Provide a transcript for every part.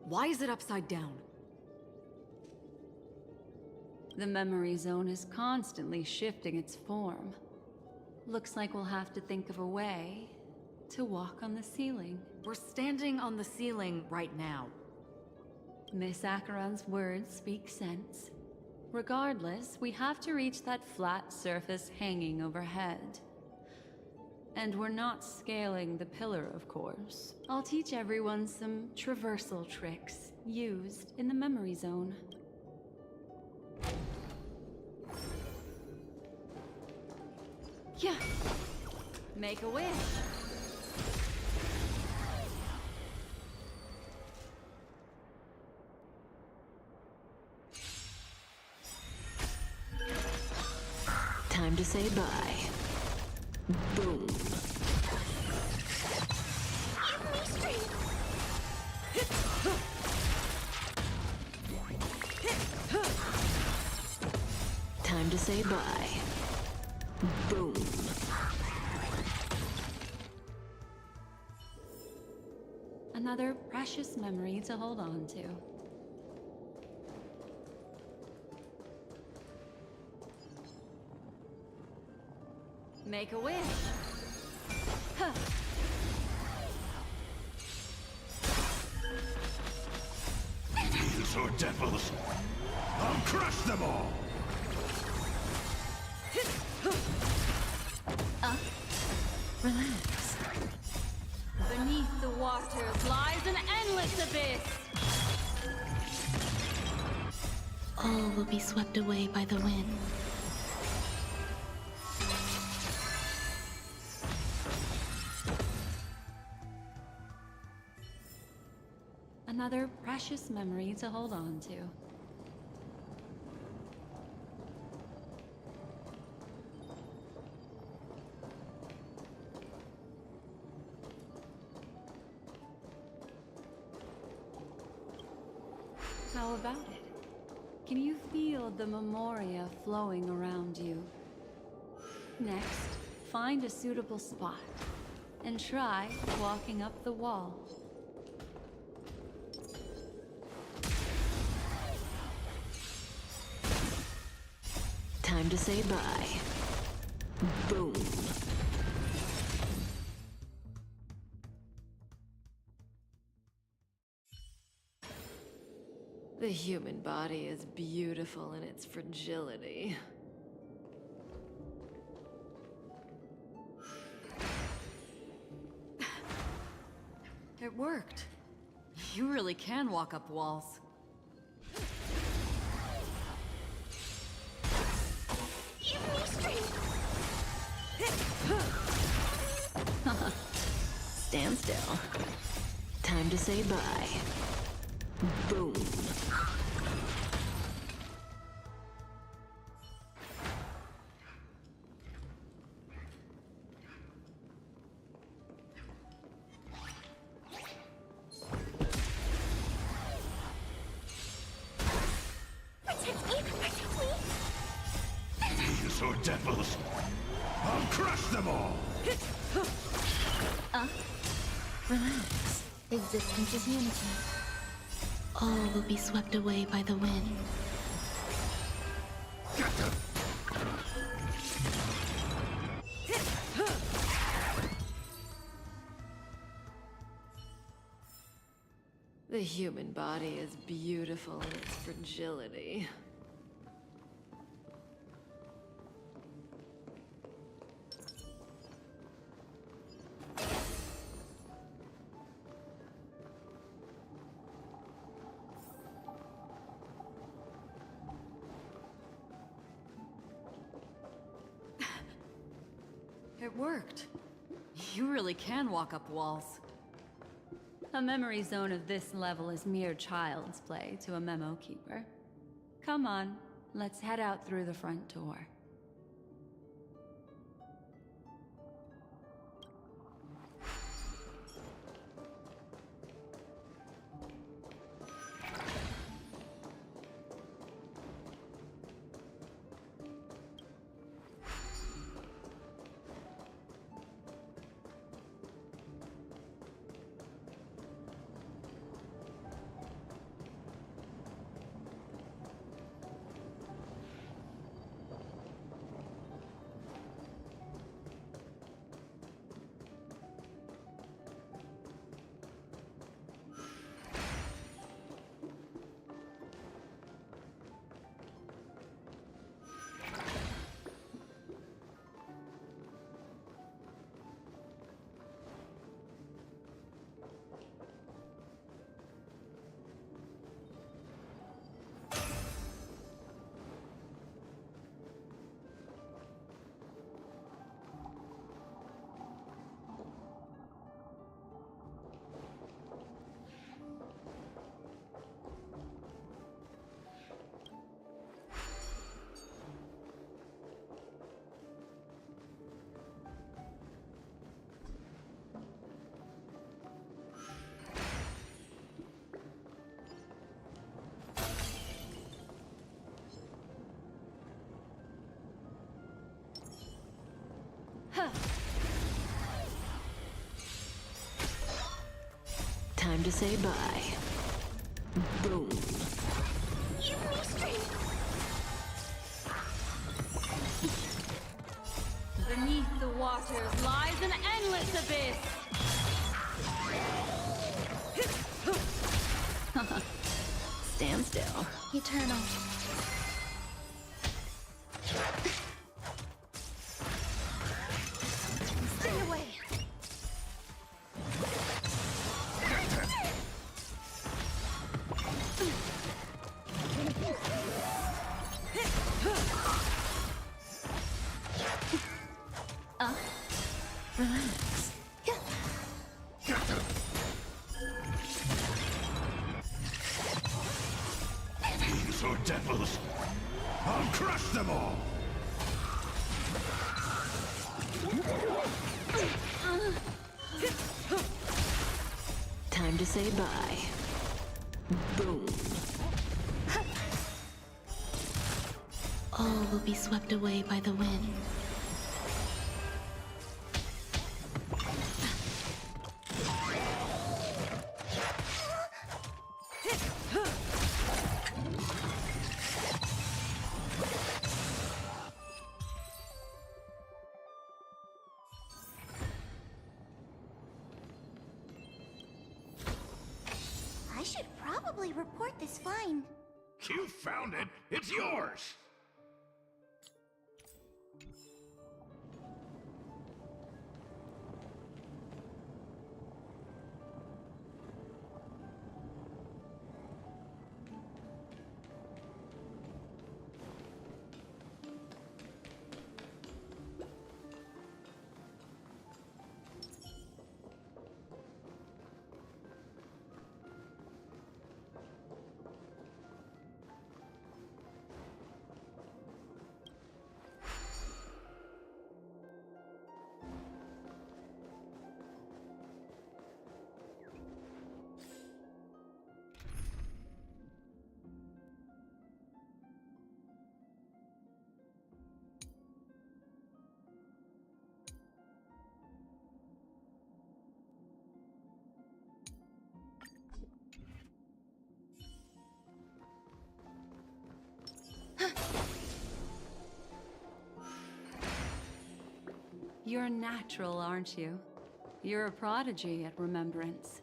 Why is it upside down? The memory zone is constantly shifting its form. Looks like we'll have to think of a way to walk on the ceiling. We're standing on the ceiling right now. Miss Acheron's words speak sense. Regardless, we have to reach that flat surface hanging overhead. And we're not scaling the pillar, of course. I'll teach everyone some traversal tricks used in the memory zone. Yeah. Make a wish. Time to say bye. Boom. Time to say bye. Boom. Another precious memory to hold on to. Make a wish. Huh. These are devils. I'll crush them all. Relax. Beneath the waters lies an endless abyss. All will be swept away by the wind. Another precious memory to hold on to. How about it? Can you feel the memoria flowing around you? Next, find a suitable spot and try walking up the wall. Time to say bye. Boom. The human body is beautiful in its fragility. It worked. You really can walk up walls. Stand still. Time to say bye. Boom. These are devils. I'll crush them all. Relax. Existence is unity. All will be swept away by the wind. Get them. The human body is beautiful in its fragility. It worked. You really can walk up walls. A memory zone of this level is mere child's play to a memo keeper. Come on, let's head out through the front door. to say bye. Boom. Give me strength! Beneath the waters lies an endless abyss! Stand still. Eternal. Stay away! Relax. Fiends or devils, I'll crush them all! Time to say bye. Boom. All will be swept away by the wind. I should probably report this find. You found it! It's yours! You're natural, aren't you? You're a prodigy at remembrance.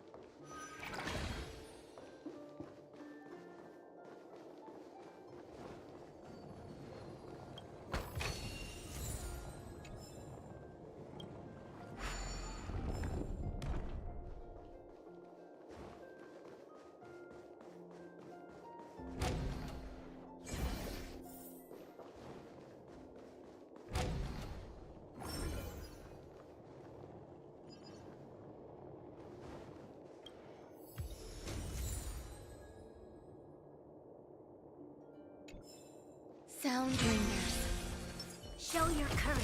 Sound lingers. Show your courage.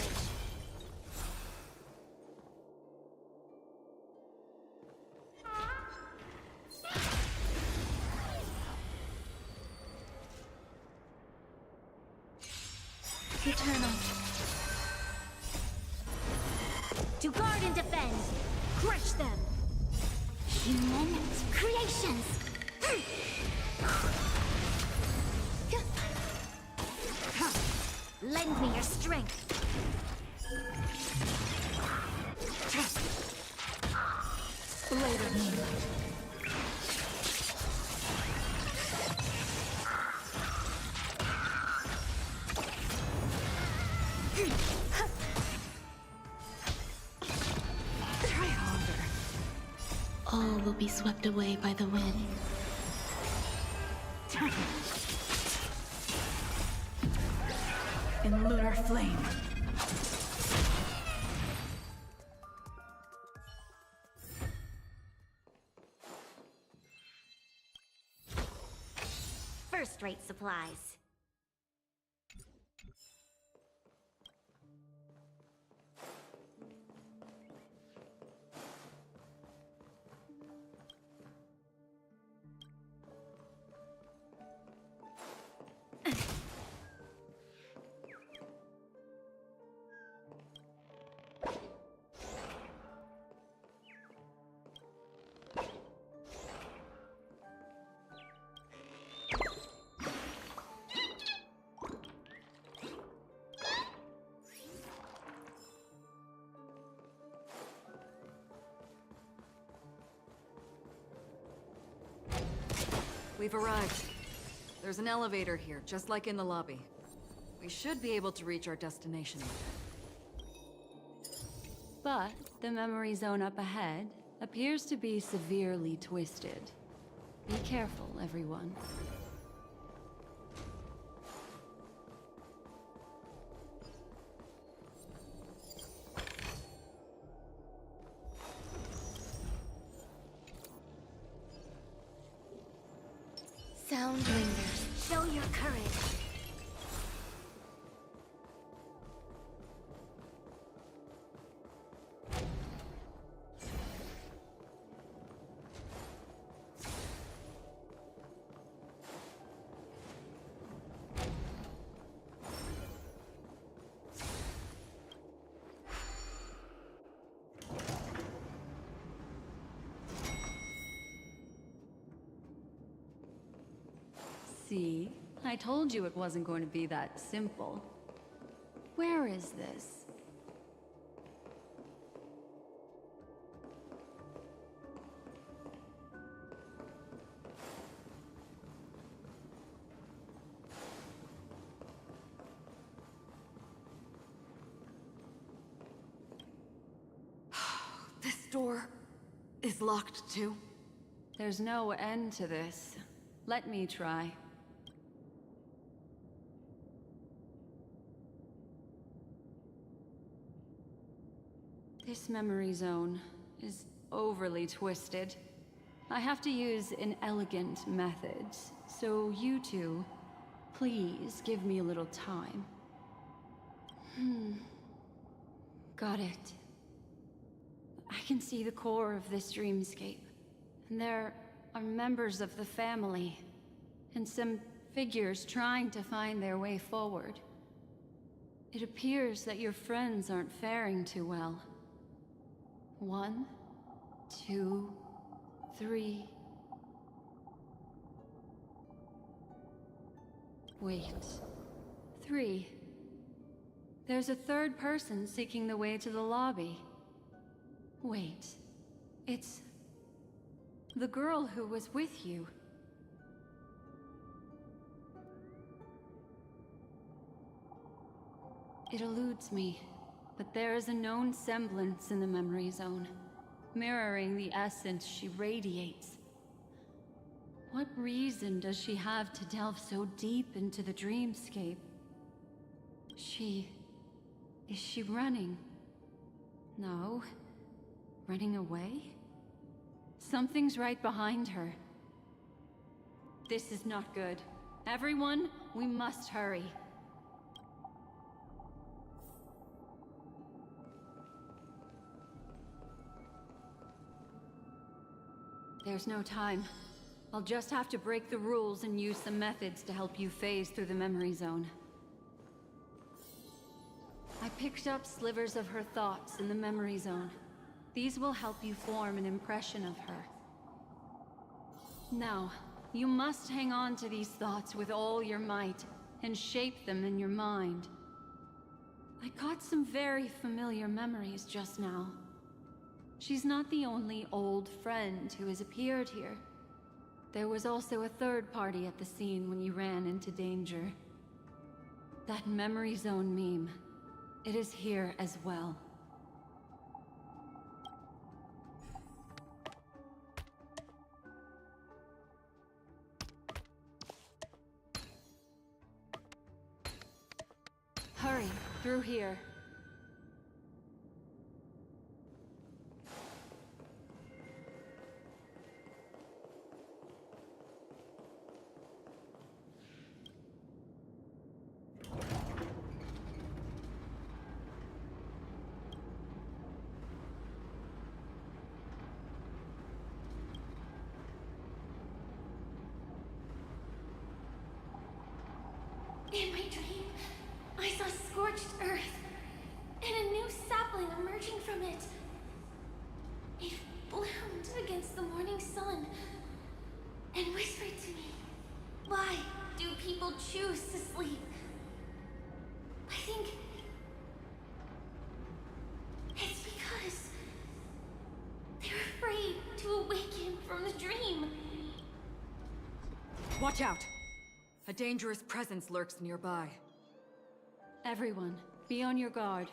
Eternal. To guard and defend. Crush them. Human creations. Lend me your strength. Blade of moonlight. Try harder. All will be swept away by the wind. In lunar flame. First-rate supplies. We've arrived. There's an elevator here, just like in the lobby. We should be able to reach our destination. But the memory zone up ahead appears to be severely twisted. Be careful, everyone. Sound lingers. Show your courage. See? I told you it wasn't going to be that simple. Where is this? This door is locked too. There's no end to this. Let me try. This memory zone is overly twisted. I have to use an elegant method, so you two, please give me a little time. Got it. I can see the core of this dreamscape, and there are members of the family, and some figures trying to find their way forward. It appears that your friends aren't faring too well. 1, 2, 3. Wait. 3. There's a third person seeking the way to the lobby. Wait. It's the girl who was with you. It eludes me, but there is a known semblance in the memory zone, mirroring the essence she radiates. What reason does she have to delve so deep into the dreamscape? Is she running? No. Running away? Something's right behind her. This is not good. Everyone, we must hurry. There's no time. I'll just have to break the rules and use some methods to help you phase through the memory zone. I picked up slivers of her thoughts in the memory zone. These will help you form an impression of her. Now, you must hang on to these thoughts with all your might and shape them in your mind. I got some very familiar memories just now. She's not the only old friend who has appeared here. There was also a third party at the scene when you ran into danger. That memory zone meme, it is here as well. Hurry, through here. In my dream, I saw scorched earth and a new sapling emerging from it. It bloomed against the morning sun and whispered to me, "Why do people choose to sleep?" I think it's because they're afraid to awaken from the dream. Watch out! A dangerous presence lurks nearby. Everyone, be on your guard.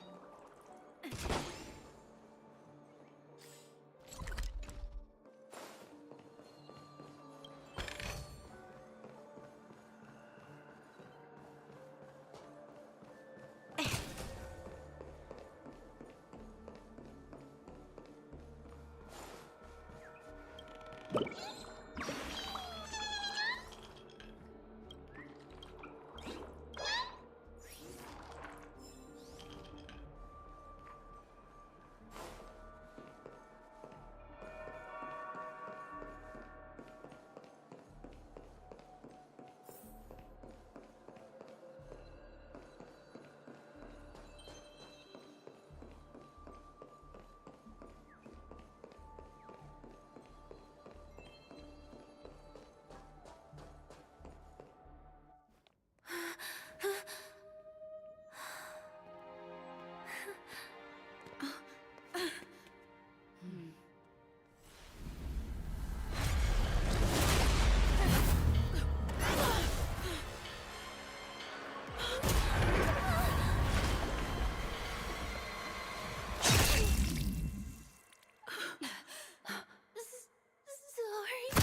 Sorry.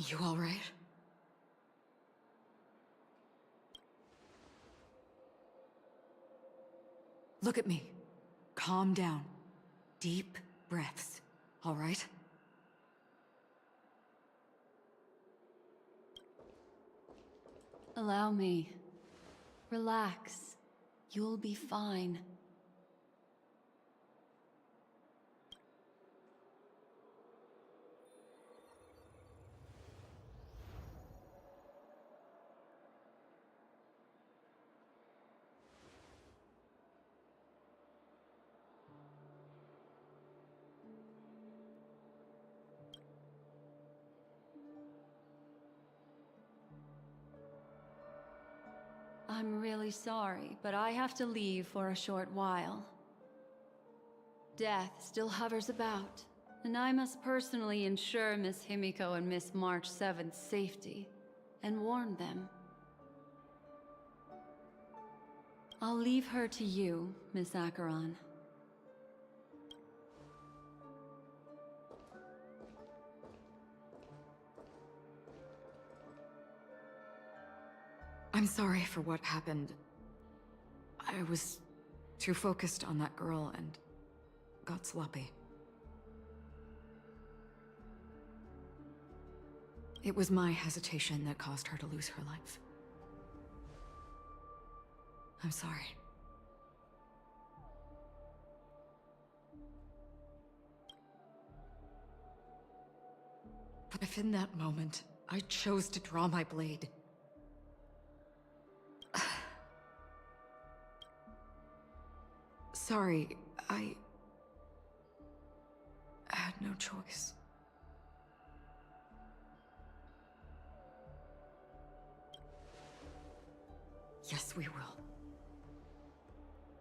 You all right? Look at me. Calm down. Deep breaths, all right? Allow me. Relax. You'll be fine. I'm really sorry, but I have to leave for a short while. Death still hovers about, and I must personally ensure Miss Himiko and Miss March 7th's safety, and warn them. I'll leave her to you, Miss Acheron. I'm sorry for what happened. I was too focused on that girl and got sloppy. It was my hesitation that caused her to lose her life. I'm sorry. But if in that moment I chose to draw my blade, sorry, I had no choice. Yes, we will.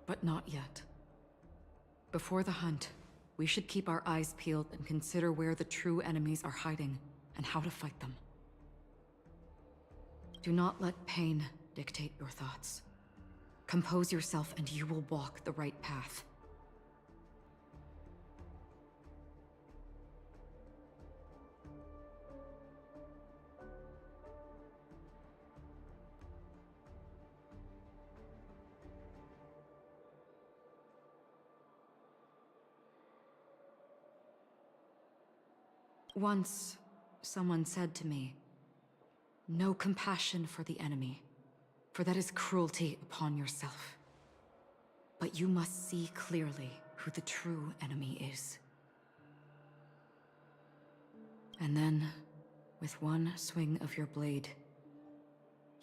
But not yet. Before the hunt, we should keep our eyes peeled and consider where the true enemies are hiding and how to fight them. Do not let pain dictate your thoughts. Compose yourself and you will walk the right path. Once, someone said to me, "No compassion for the enemy, for that is cruelty upon yourself. But you must see clearly who the true enemy is." And then, with one swing of your blade,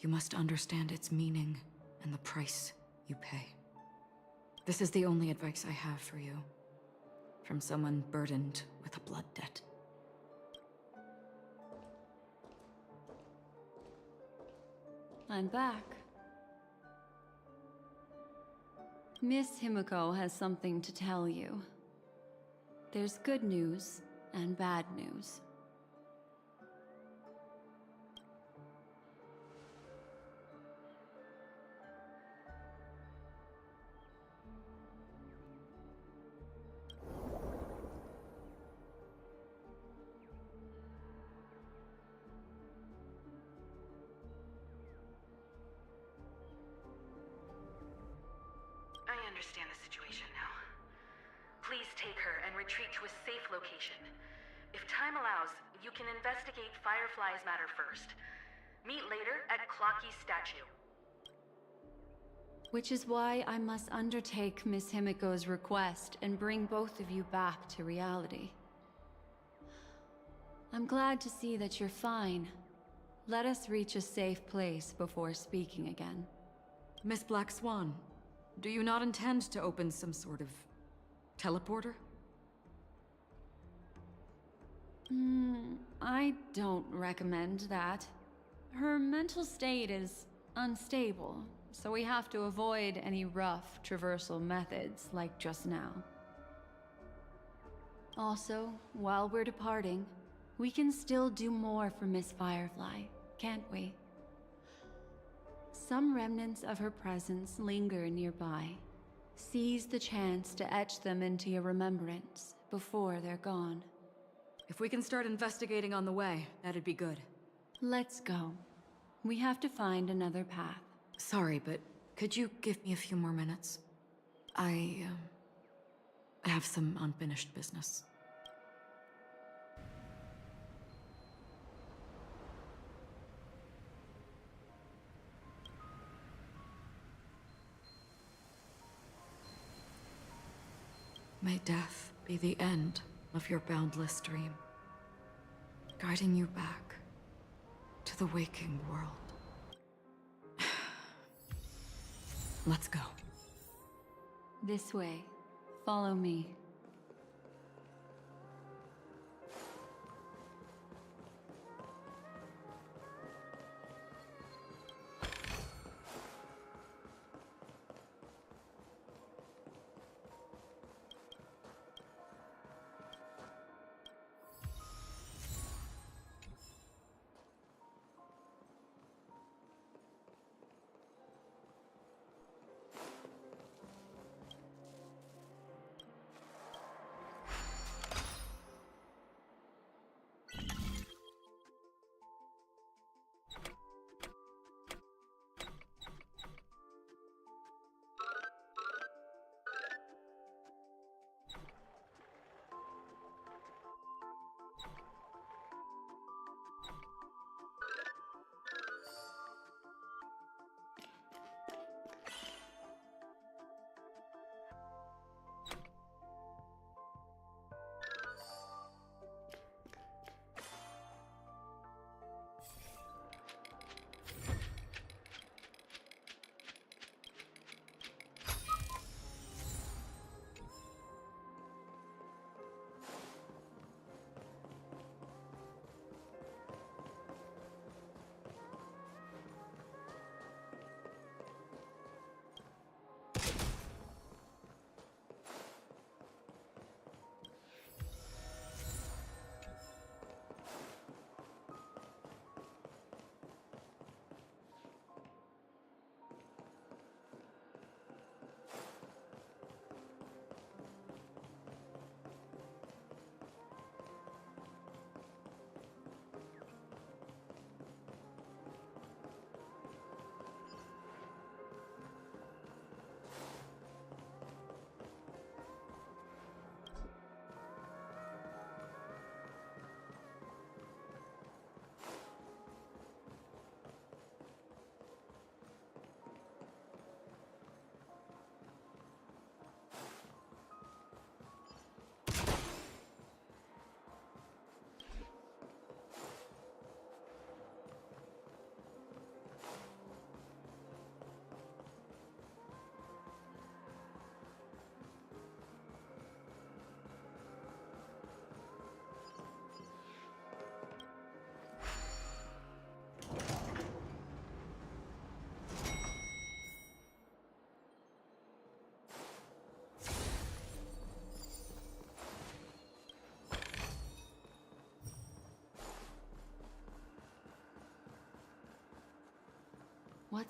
You must understand its meaning and the price you pay. This is the only advice I have for you. From someone burdened with a blood debt. I'm back. Miss Himiko has something to tell you. There's good news and bad news. I understand the situation now. Please take her and retreat to a safe location. If time allows, you can investigate Firefly's matter first. Meet later at Clocky's statue. Which is why I must undertake Miss Himiko's request and bring both of you back to reality. I'm glad to see that you're fine. Let us reach a safe place before speaking again. Miss Black Swan, do you not intend to open some sort of teleporter? I don't recommend that. Her mental state is unstable, so we have to avoid any rough traversal methods like just now. Also, while we're departing, we can still do more for Miss Firefly, can't we? Some remnants of her presence linger nearby. Seize the chance to etch them into your remembrance before they're gone. If we can start investigating on the way, that'd be good. Let's go. We have to find another path. Sorry, but could you give me a few more minutes? I have some unfinished business. May death be the end of your boundless dream, guiding you back to the waking world. Let's go. This way. Follow me.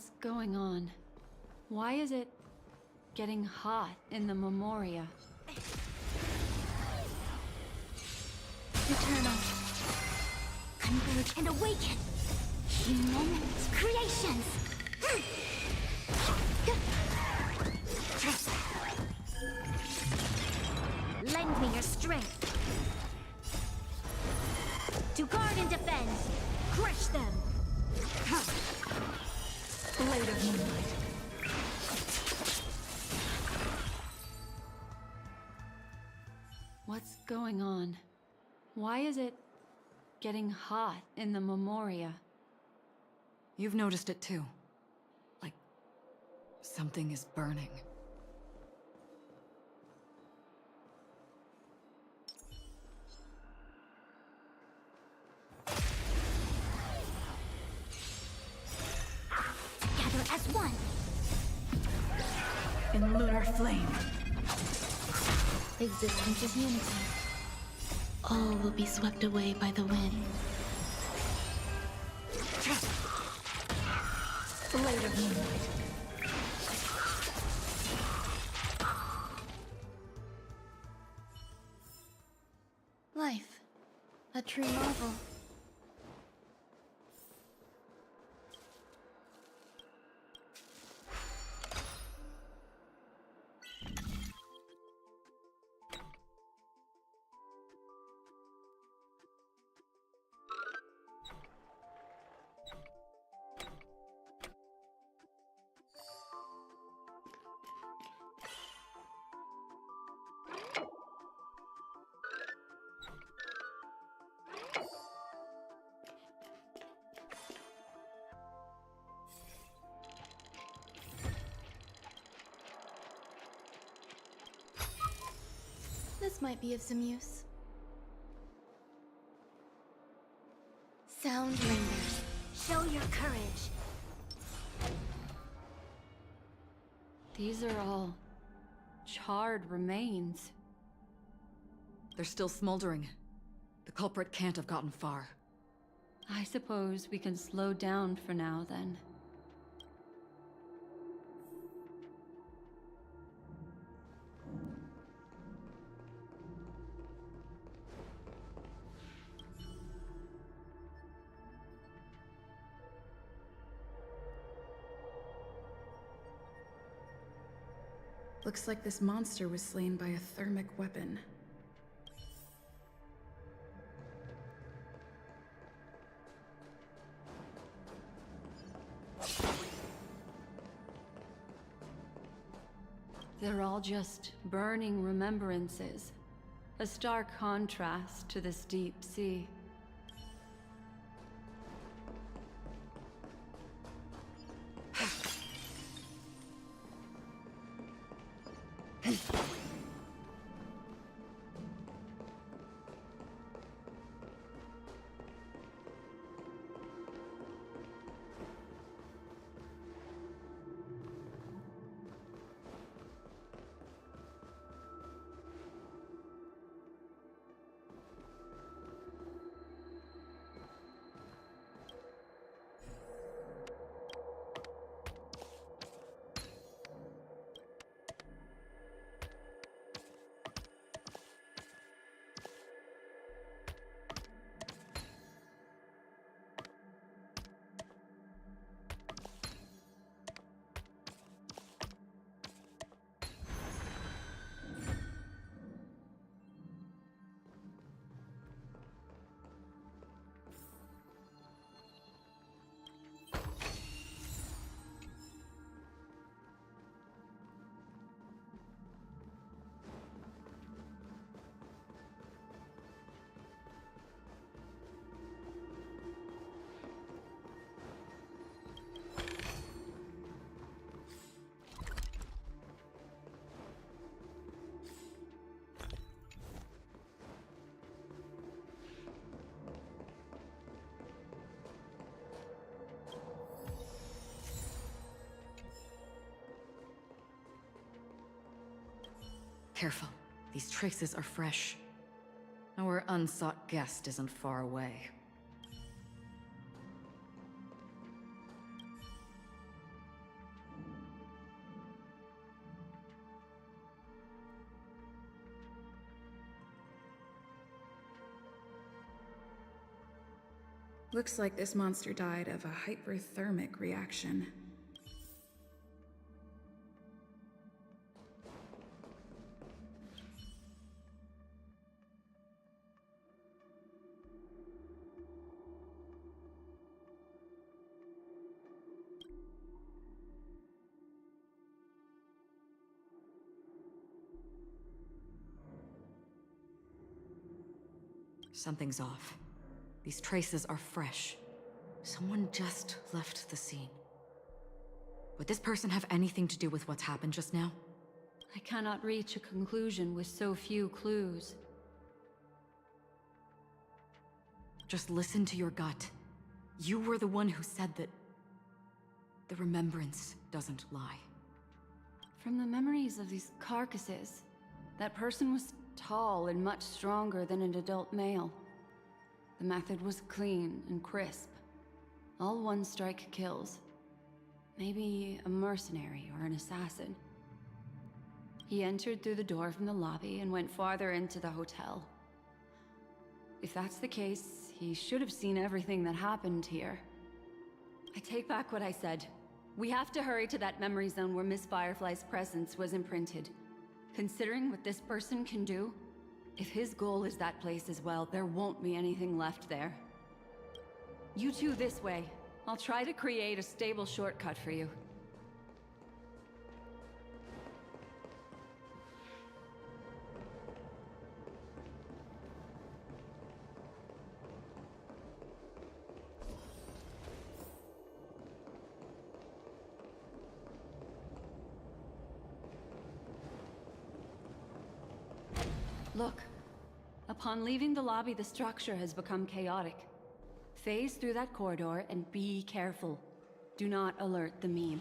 What's going on? Why is it getting hot in the Memoria? Eternal. Converge and awaken. Human creations. Lend me your strength. To guard and defend. Crush them. Blade of moonlight. What's going on? Why is it getting hot in the Memoria? You've noticed it too. Like, something is burning. Together as one. In lunar flame. Existence is unity. All will be swept away by the wind. Blade of moonlight. Life. A true marvel. This might be of some use. Sound lingers. Show your courage. These are all charred remains. They're still smoldering. The culprit can't have gotten far. I suppose we can slow down for now, then. Looks like this monster was slain by a thermic weapon. They're all just burning remembrances. A stark contrast to this deep sea. Careful. These traces are fresh. Our unsought guest isn't far away. Looks like this monster died of a hyperthermic reaction. Something's off. These traces are fresh. Someone just left the scene. Would this person have anything to do with what's happened just now? I cannot reach a conclusion with so few clues. Just listen to your gut. You were the one who said that the remembrance doesn't lie. From the memories of these carcasses, that person was tall and much stronger than an adult male. The method was clean and crisp. All one-strike kills. Maybe a mercenary or an assassin. He entered through the door from the lobby and went farther into the hotel. If that's the case, he should have seen everything that happened here. I take back what I said. We have to hurry to that memory zone where Miss Firefly's presence was imprinted. Considering what this person can do, if his goal is that place as well, there won't be anything left there. You two this way. I'll try to create a stable shortcut for you. Look. Upon leaving the lobby, the structure has become chaotic. Phase through that corridor and be careful. Do not alert the meme.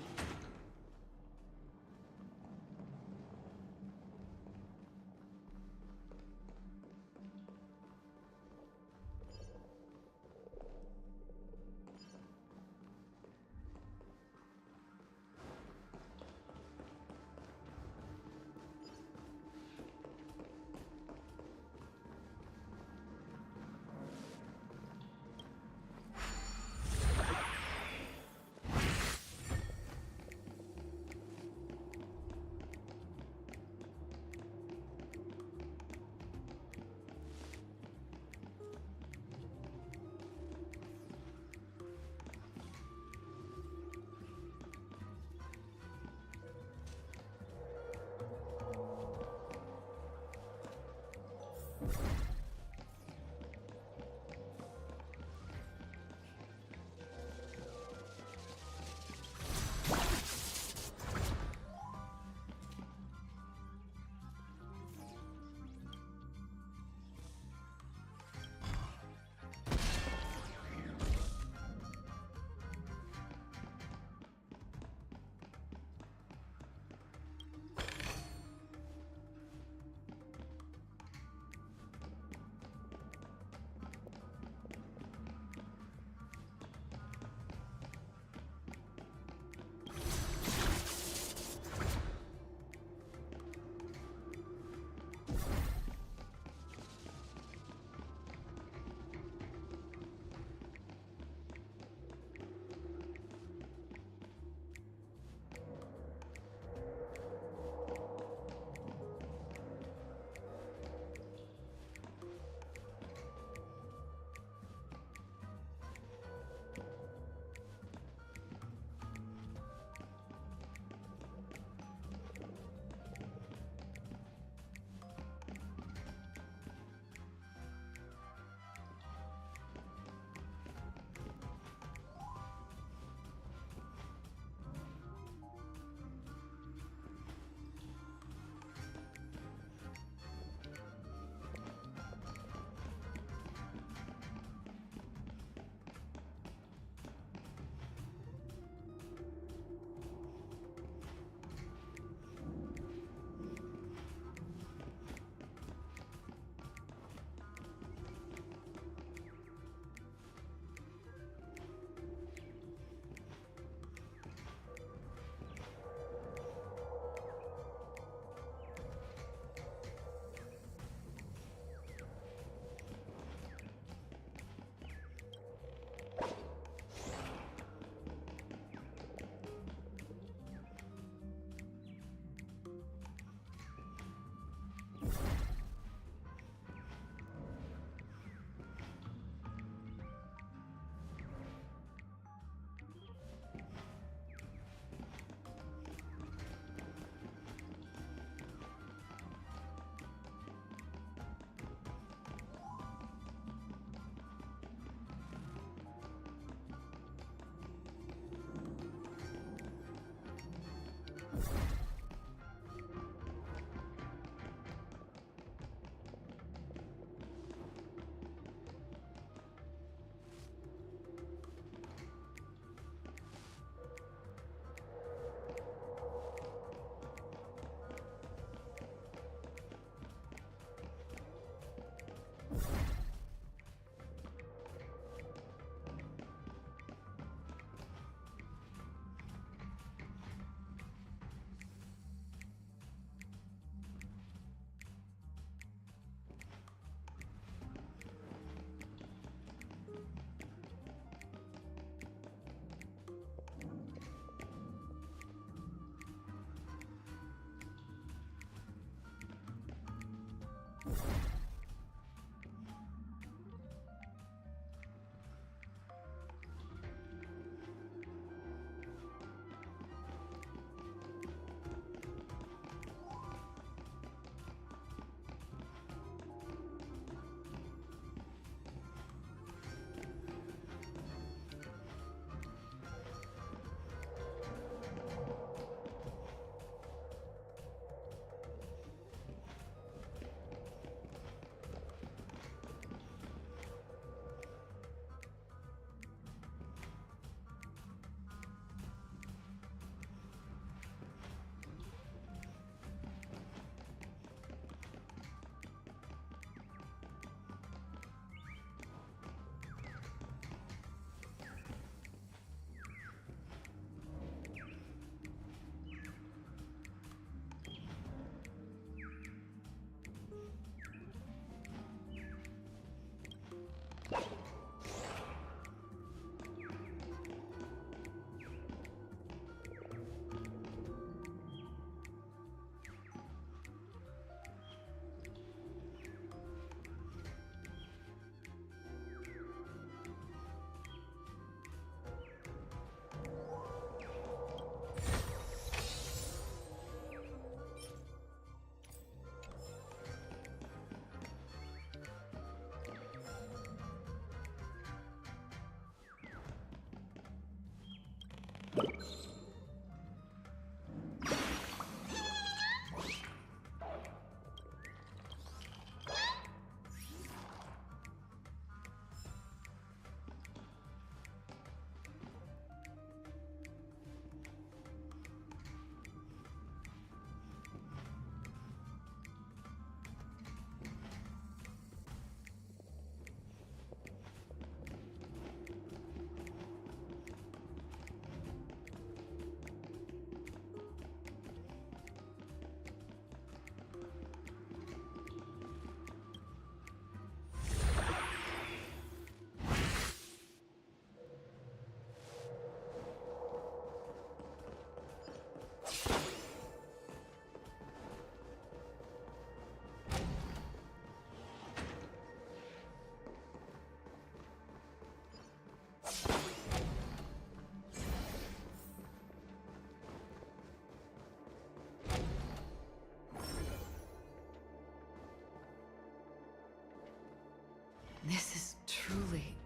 This is truly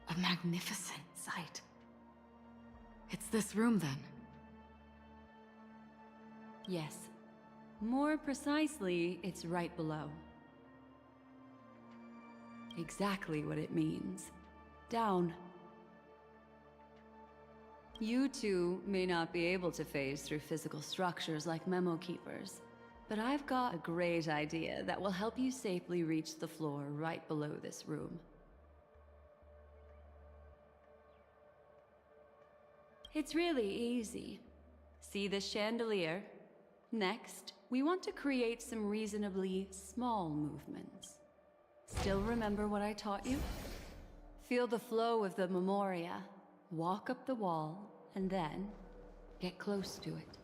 a magnificent sight. It's this room, then. Yes. More precisely, it's right below. Exactly what it means. Down. You two may not be able to phase through physical structures like memo keepers, but I've got a great idea that will help you safely reach the floor right below this room. It's really easy. See this chandelier? Next, we want to create some reasonably small movements. Still remember what I taught you? Feel the flow of the memoria, walk up the wall, and then get close to it.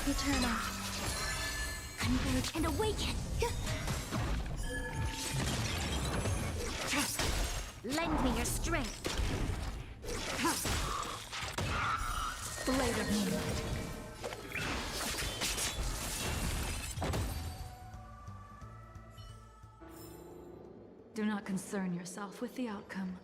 Eternal. Converge and awaken. Lend me your strength. Blade of moonlight. Do not concern yourself with the outcome.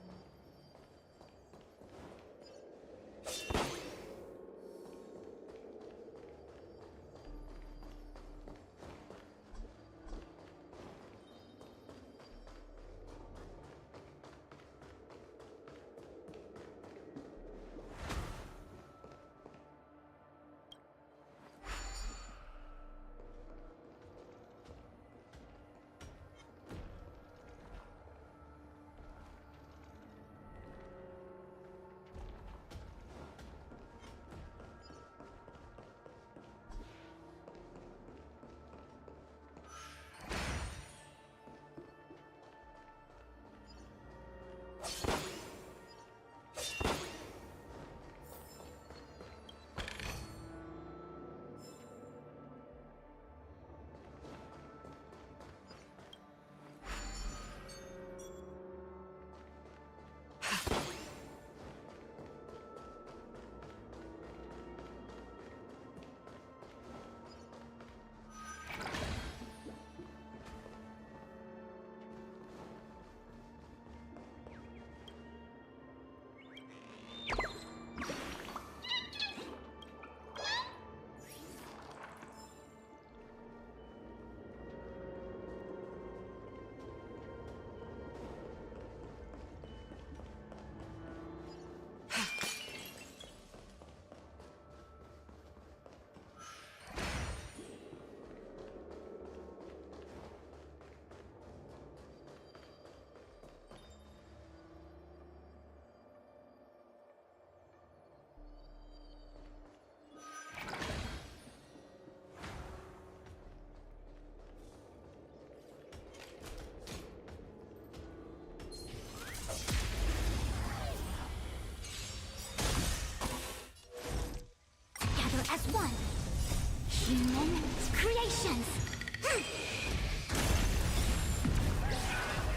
As one. Human creations.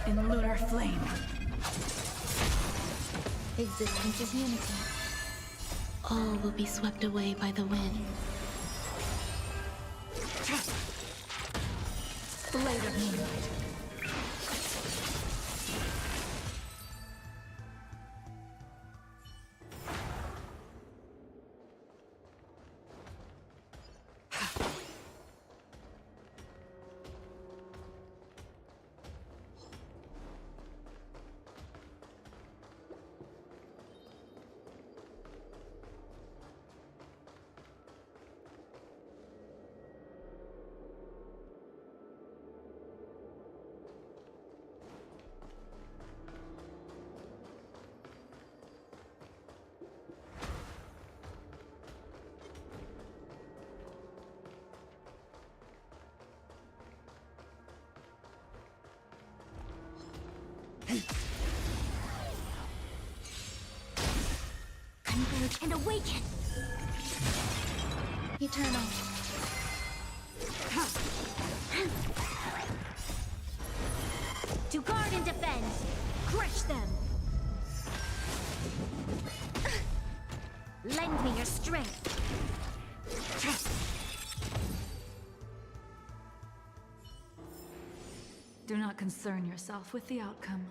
In lunar flame. Existence is unity. All will be swept away by the wind. Blade of moonlight. Converge and awaken! Eternal. To guard and defend! Crush them! Lend me your strength! Do not concern yourself with the outcome.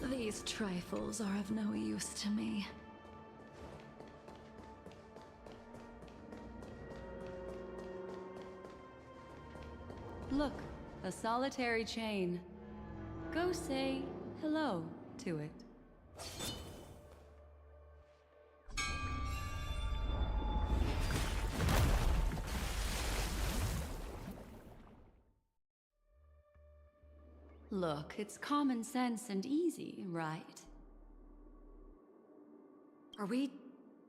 These trifles are of no use to me. Look, a solitary chain. Go say hello to it. Look, it's common sense and easy, right? Are we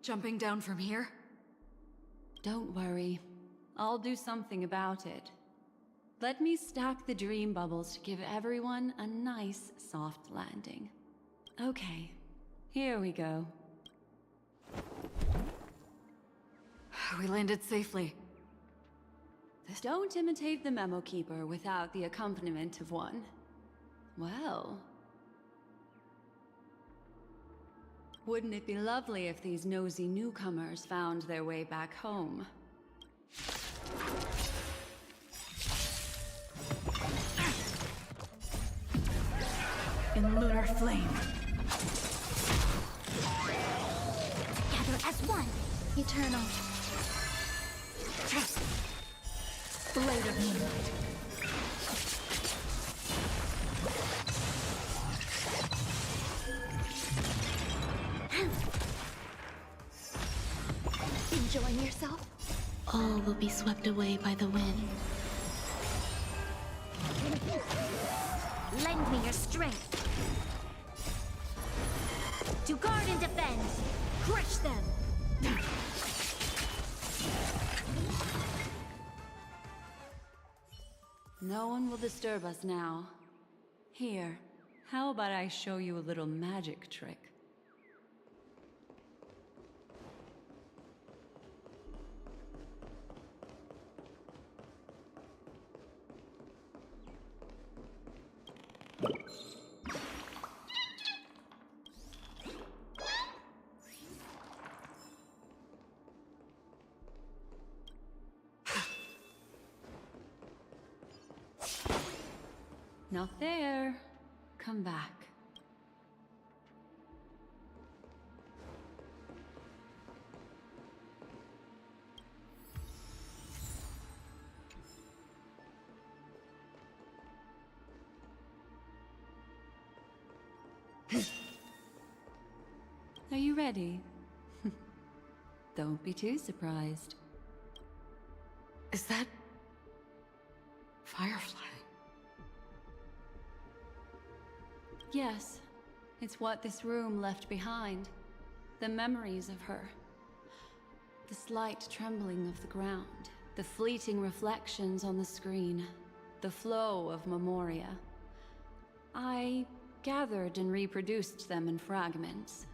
jumping down from here? Don't worry. I'll do something about it. Let me stack the dream bubbles to give everyone a nice, soft landing. Okay, here we go. We landed safely. Don't imitate the Memo Keeper without the accompaniment of one. Well... wouldn't it be lovely if these nosy newcomers found their way back home? In lunar flame. Together as one! Eternal. Blade of moonlight. Enjoying yourself? All will be swept away by the wind. Lend me your strength. To guard and defend. Crush them. No one will disturb us now. Here, how about I show you a little magic trick? Not there. Come back. Are you ready? Don't be too surprised. Is that... Firefly? Yes, it's what this room left behind. The memories of her. The slight trembling of the ground. The fleeting reflections on the screen. The flow of memoria. I gathered and reproduced them in fragments.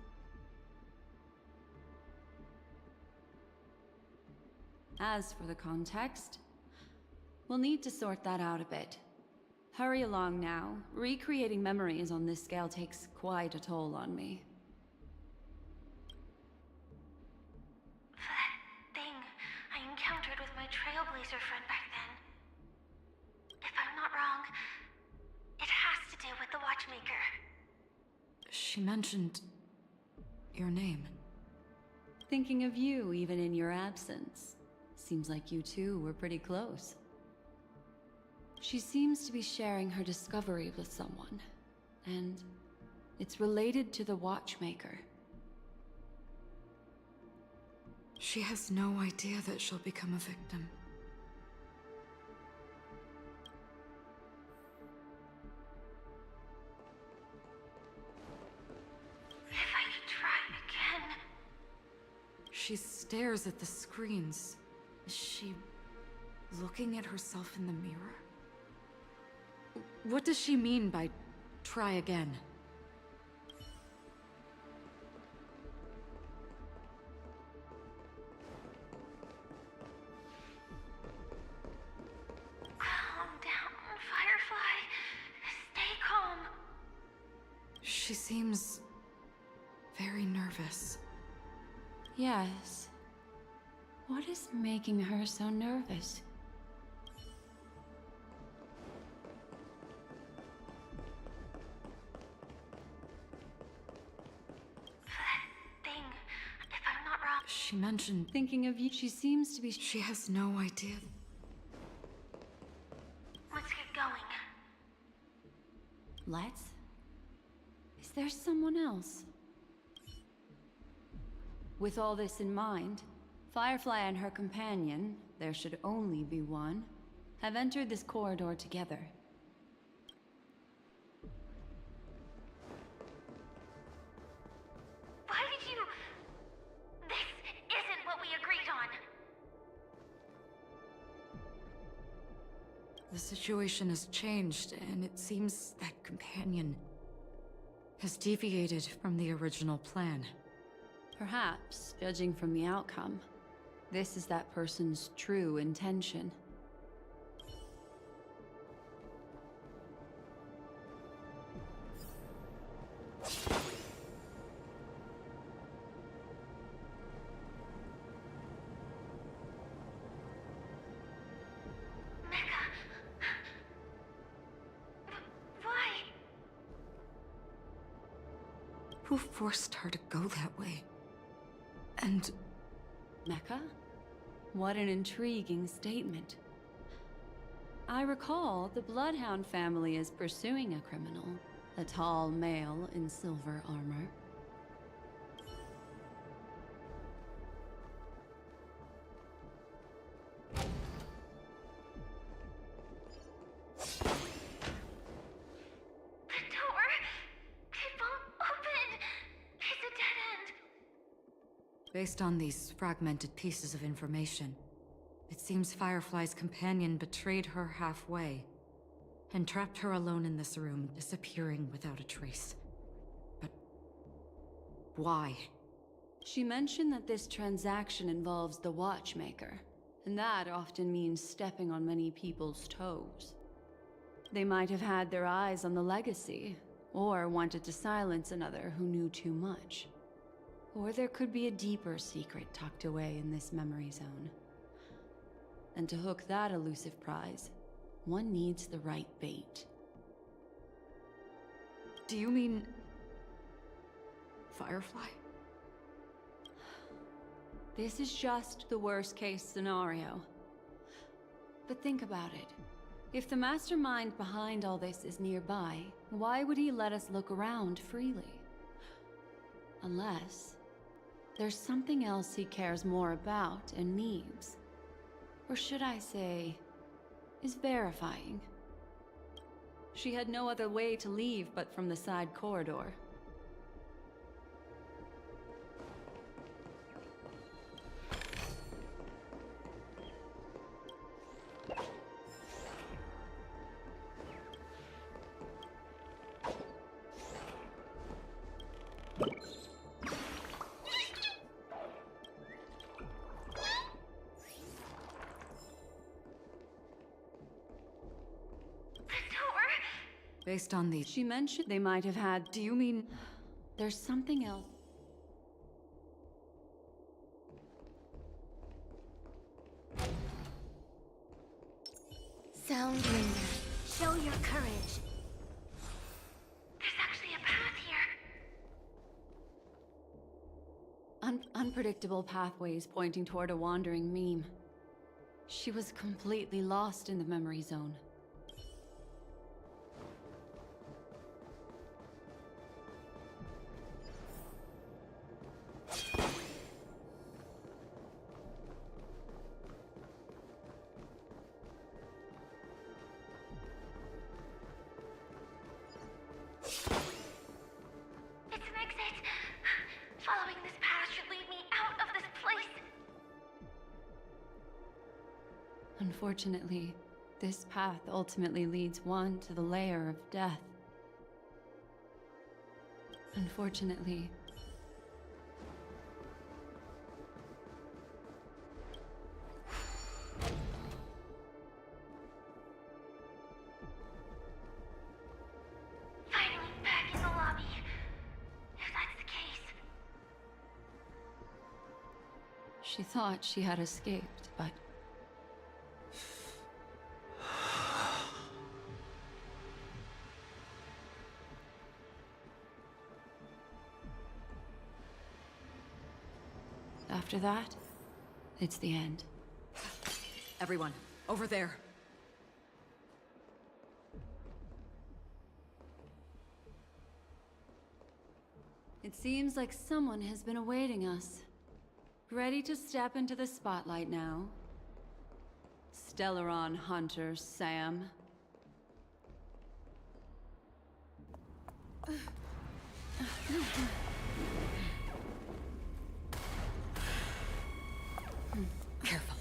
As for the context, we'll need to sort that out a bit. Hurry along now. Recreating memories on this scale takes quite a toll on me. That thing I encountered with my Trailblazer friend back then. If I'm not wrong, it has to do with the Watchmaker. She mentioned your name. Thinking of you even in your absence. Seems like you two were pretty close. She seems to be sharing her discovery with someone, and it's related to the Watchmaker. She has no idea that she'll become a victim. If I could try again. She stares at the screens. Is she looking at herself in the mirror? What does she mean by try again? Calm down, Firefly. Stay calm. She seems very nervous. Yes. What is making her so nervous? She mentioned Thinking of you, she seems to be... she has no idea. Let's get going. Let's? Is there someone else? With all this in mind, Firefly and her companion, there should only be one, have entered this corridor together. Why did you... This isn't what we agreed on. The situation has changed, and it seems that companion has deviated from the original plan. Perhaps, judging from the outcome, this is that person's true intention. Who forced her to go that way? And... Mecha? What an intriguing statement. I recall the Bloodhound family is pursuing a criminal, a tall male in silver armor. Based on these fragmented pieces of information, it seems Firefly's companion betrayed her halfway and trapped her alone in this room, disappearing without a trace. But why? She mentioned that this transaction involves the Watchmaker, and that often means stepping on many people's toes. They might have had their eyes on the legacy, or wanted to silence another who knew too much. Or there could be a deeper secret tucked away in this memory zone. And to hook that elusive prize, one needs the right bait. Do you mean... Firefly? This is just the worst-case scenario. But think about it. If the mastermind behind all this is nearby, why would he let us look around freely? Unless... there's something else he cares more about and needs. Or should I say, is verifying. She had no other way to leave but from the side corridor. the tower? Based on the... She mentioned they might have had... Do you mean... There's something else? Sound Linger. Show your courage. There's actually a path here. Unpredictable pathways pointing toward a wandering meme. She was completely lost in the memory zone. It's an exit. Following this path should lead me out of this place. Unfortunately, this path ultimately leads one to the lair of death. Unfortunately. Finally back in the lobby. If that's the case. She thought she had escaped, but... After that, it's the end. Everyone, over there. It seems like someone has been awaiting us. Ready to step into the spotlight now. Stellaron Hunter Sam. Careful.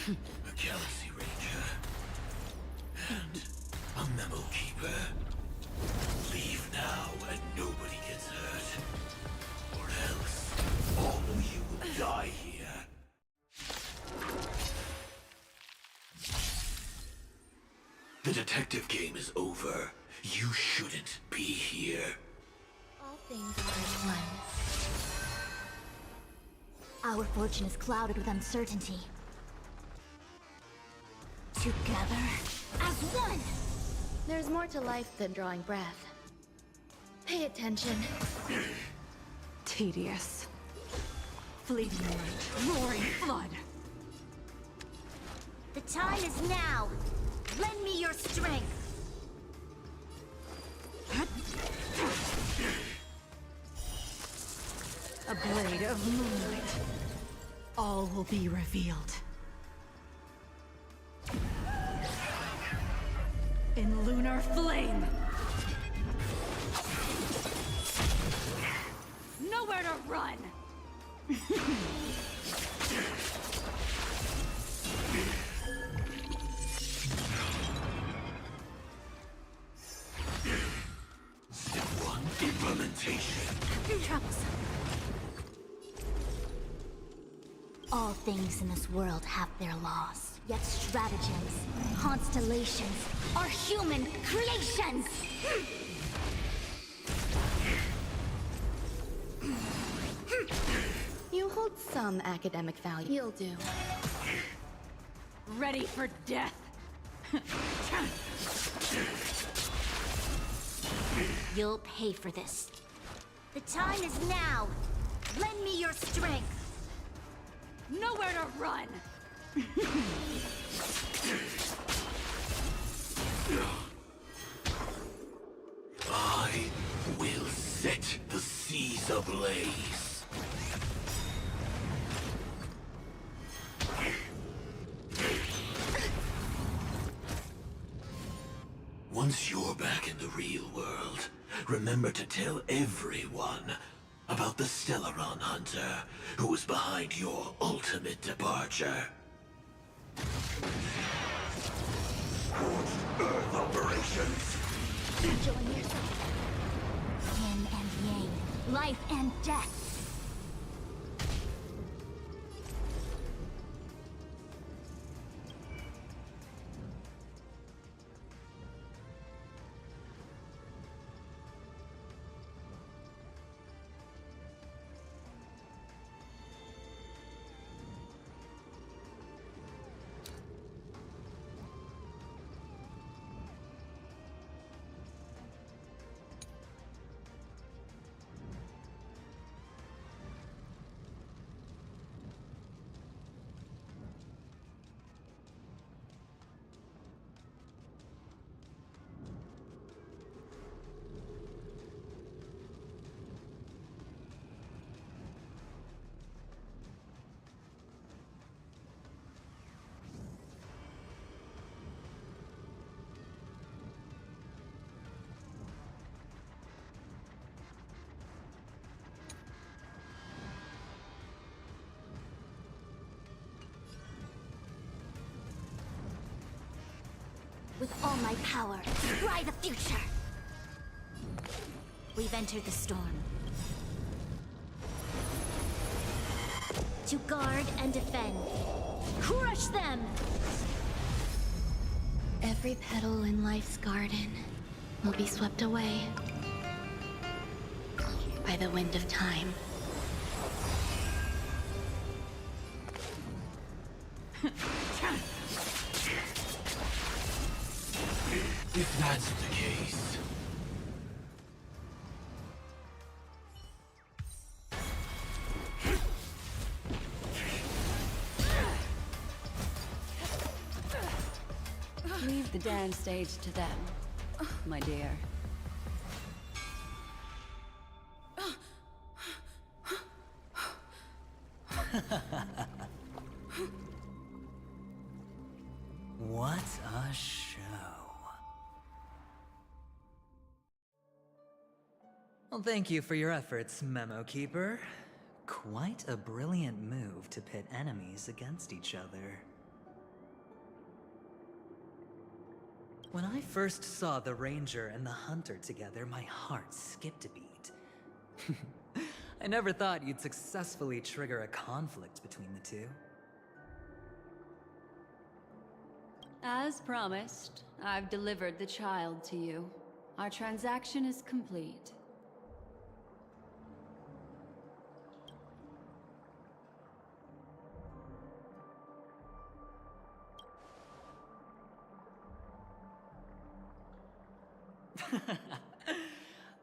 A Galaxy Ranger. And a Memo Keeper. Leave now and nobody gets hurt. Or else, all of you will die here. The detective game is over. You shouldn't be here. All things are as one. Our fortune is clouded with uncertainty. Together, as one! There's more to life than drawing breath. Pay attention. Tedious. Fleeting light. Roaring flood. The time is now! Lend me your strength! A blade of moonlight. All will be revealed. In lunar flame! Nowhere to run! Step 1, implementation. Troublesome. All things in this world have their laws. Yet stratagems, constellations, are human creations! You hold some academic value. You'll do. Ready for death! You'll pay for this. The time is now! Lend me your strength! Nowhere to run! I will set the seas ablaze. Once you're back in the real world, remember to tell everyone about the Stellaron Hunter who was behind your ultimate departure. Scorched Earth operations. Enjoy yourself. Yin and yang, life and death. with all my power, try the future! We've entered the storm. To guard and defend. Crush them! Every petal in life's garden will be swept away by the wind of time. If that's the case... Leave the dance stage to them, my dear. What a show. Well, thank you for your efforts, Memo Keeper. Quite a brilliant move to pit enemies against each other. When I first saw the Ranger and the Hunter together, my heart skipped a beat. I never thought you'd successfully trigger a conflict between the two. As promised, I've delivered the child to you. Our transaction is complete.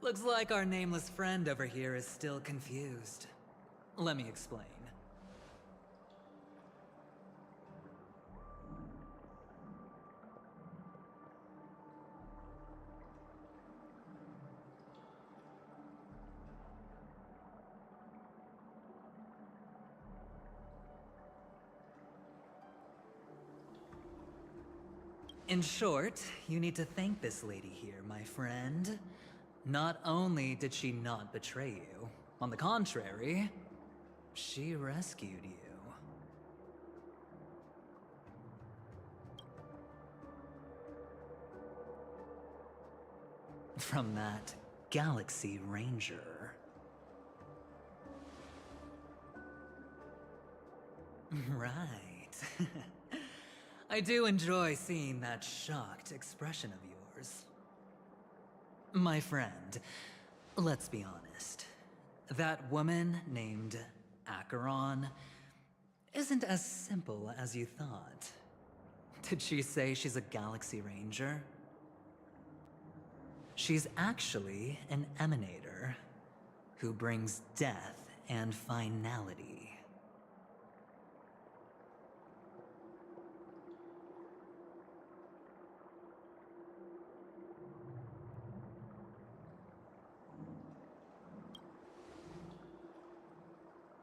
Looks like our nameless friend over here is still confused. Let me explain. In short, you need to thank this lady here, my friend. Not only did she not betray you, on the contrary, she rescued you. From that Galaxy Ranger. Right. I do enjoy seeing that shocked expression of yours. My friend, let's be honest. That woman named Acheron isn't as simple as you thought. Did she say she's a Galaxy Ranger? She's actually an emanator who brings death and finality.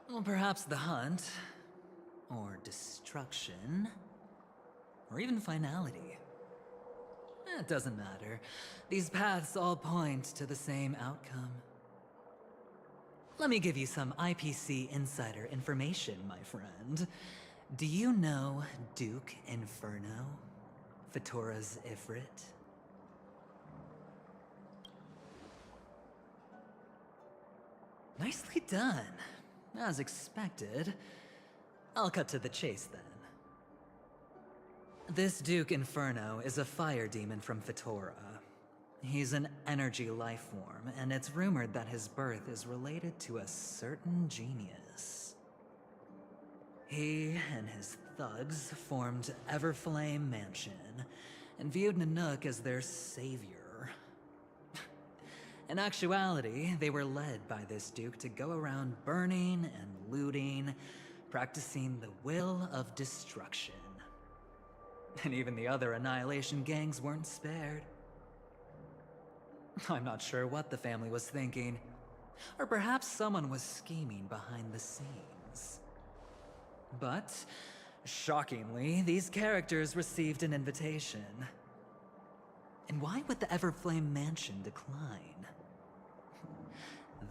Well, perhaps the hunt, or destruction, or even finality. It doesn't matter. These paths all point to the same outcome. Let me give you some IPC insider information, my friend. Do you know Duke Inferno? Fatora's Ifrit? Nicely done. As expected. I'll cut to the chase then. This Duke Inferno is a fire demon from Fatora. He's an energy life form, and it's rumored that his birth is related to a certain genius. He and his thugs formed Everflame Mansion, and viewed Nanook as their savior. In actuality, they were led by this Duke to go around burning and looting, practicing the will of destruction. And even the other Annihilation gangs weren't spared. I'm not sure what the family was thinking. Or perhaps someone was scheming behind the scenes. But, shockingly, these characters received an invitation. And why would the Everflame Mansion decline?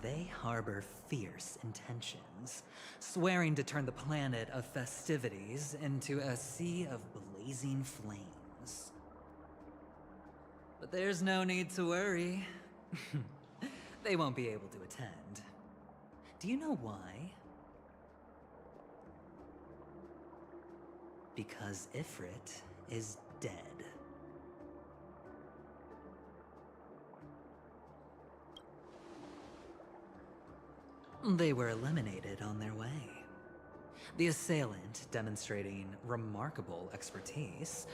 They harbor fierce intentions, swearing to turn the planet of festivities into a sea of blazing flames. But there's no need to worry. They won't be able to attend. Do you know why? Because Ifrit is dead. They were eliminated on their way. The assailant, demonstrating remarkable expertise,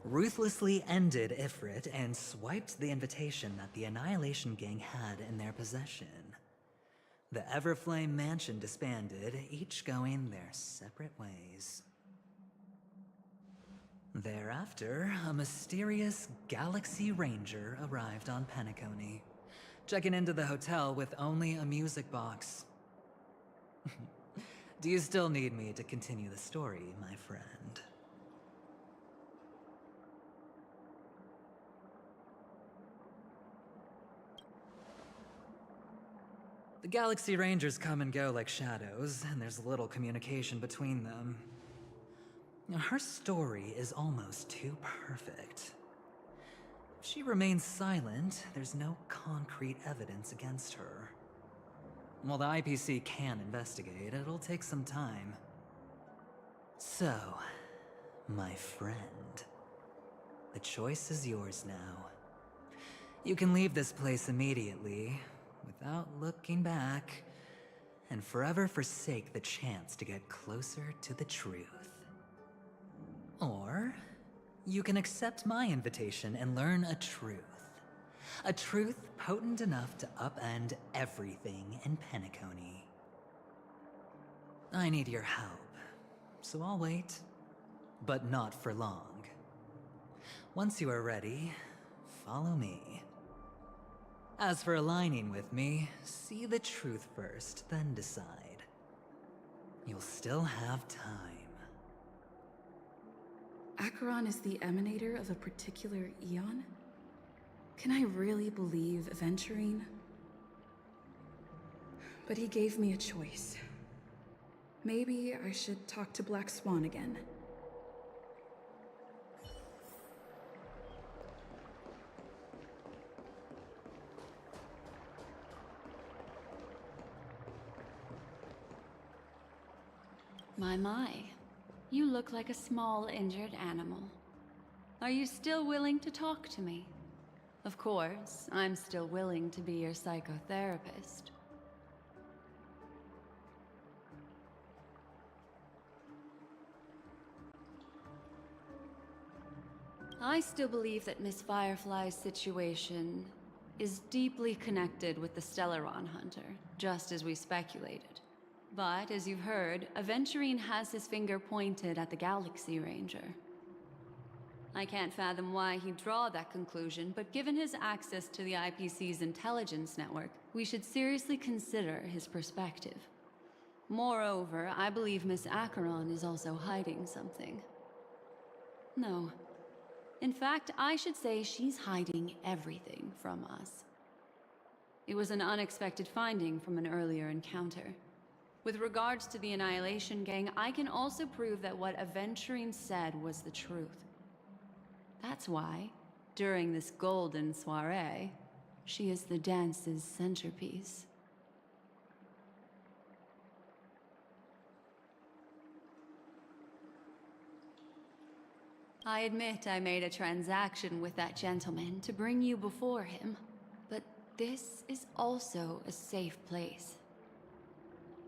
ruthlessly ended Ifrit and swiped the invitation that the Annihilation Gang had in their possession. The Everflame Mansion disbanded, each going their separate ways. Thereafter, a mysterious Galaxy Ranger arrived on PENACONY, checking into the hotel with only a music box. Do you still need me to continue the story, my friend? The Galaxy Rangers come and go like shadows, and there's little communication between them. Her story is almost too perfect. If she remains silent, there's no concrete evidence against her. While the IPC can investigate, it'll take some time. So, my friend, the choice is yours now. You can leave this place immediately, without looking back, and forever forsake the chance to get closer to the truth. Or, you can accept my invitation and learn a truth. A truth potent enough to upend everything in PENACONY. I need your help, so I'll wait, but not for long. Once you are ready, follow me. As for aligning with me, see the truth first, then decide. You'll still have time. Acheron is the emanator of a particular eon? Can I really believe Aventurine? But he gave me a choice. Maybe I should talk to Black Swan again. My. You look like a small, injured animal. Are you still willing to talk to me? Of course, I'm still willing to be your psychotherapist. I still believe that Miss Firefly's situation is deeply connected with the Stellaron Hunter, just as we speculated. But, as you've heard, Aventurine has his finger pointed at the Galaxy Ranger. I can't fathom why he'd draw that conclusion, but given his access to the IPC's intelligence network, we should seriously consider his perspective. Moreover, I believe Miss Acheron is also hiding something. No. In fact, I should say she's hiding everything from us. It was an unexpected finding from an earlier encounter. With regards to the Annihilation Gang, I can also prove that what Aventurine said was the truth. That's why, during this golden soiree, she is the dance's centerpiece. I admit I made a transaction with that gentleman to bring you before him, but this is also a safe place.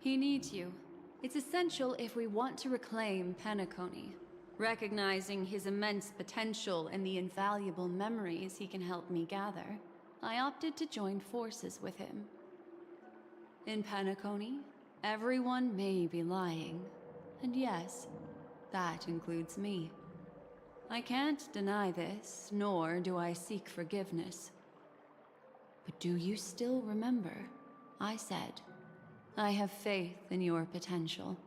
He needs you. It's essential if we want to reclaim PENACONY. Recognizing his immense potential and the invaluable memories he can help me gather, I opted to join forces with him. In PENACONY, everyone may be lying. And yes, that includes me. I can't deny this, nor do I seek forgiveness. But do you still remember? I said, I have faith in your potential,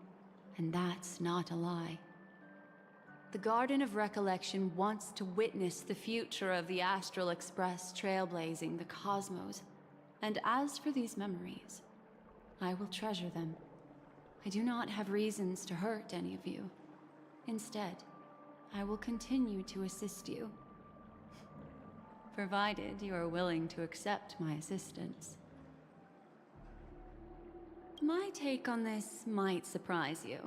and that's not a lie. The Garden of Recollection wants to witness the future of the Astral Express trailblazing the cosmos. And as for these memories, I will treasure them. I do not have reasons to hurt any of you. Instead, I will continue to assist you. provided you are willing to accept my assistance. My take on this might surprise you.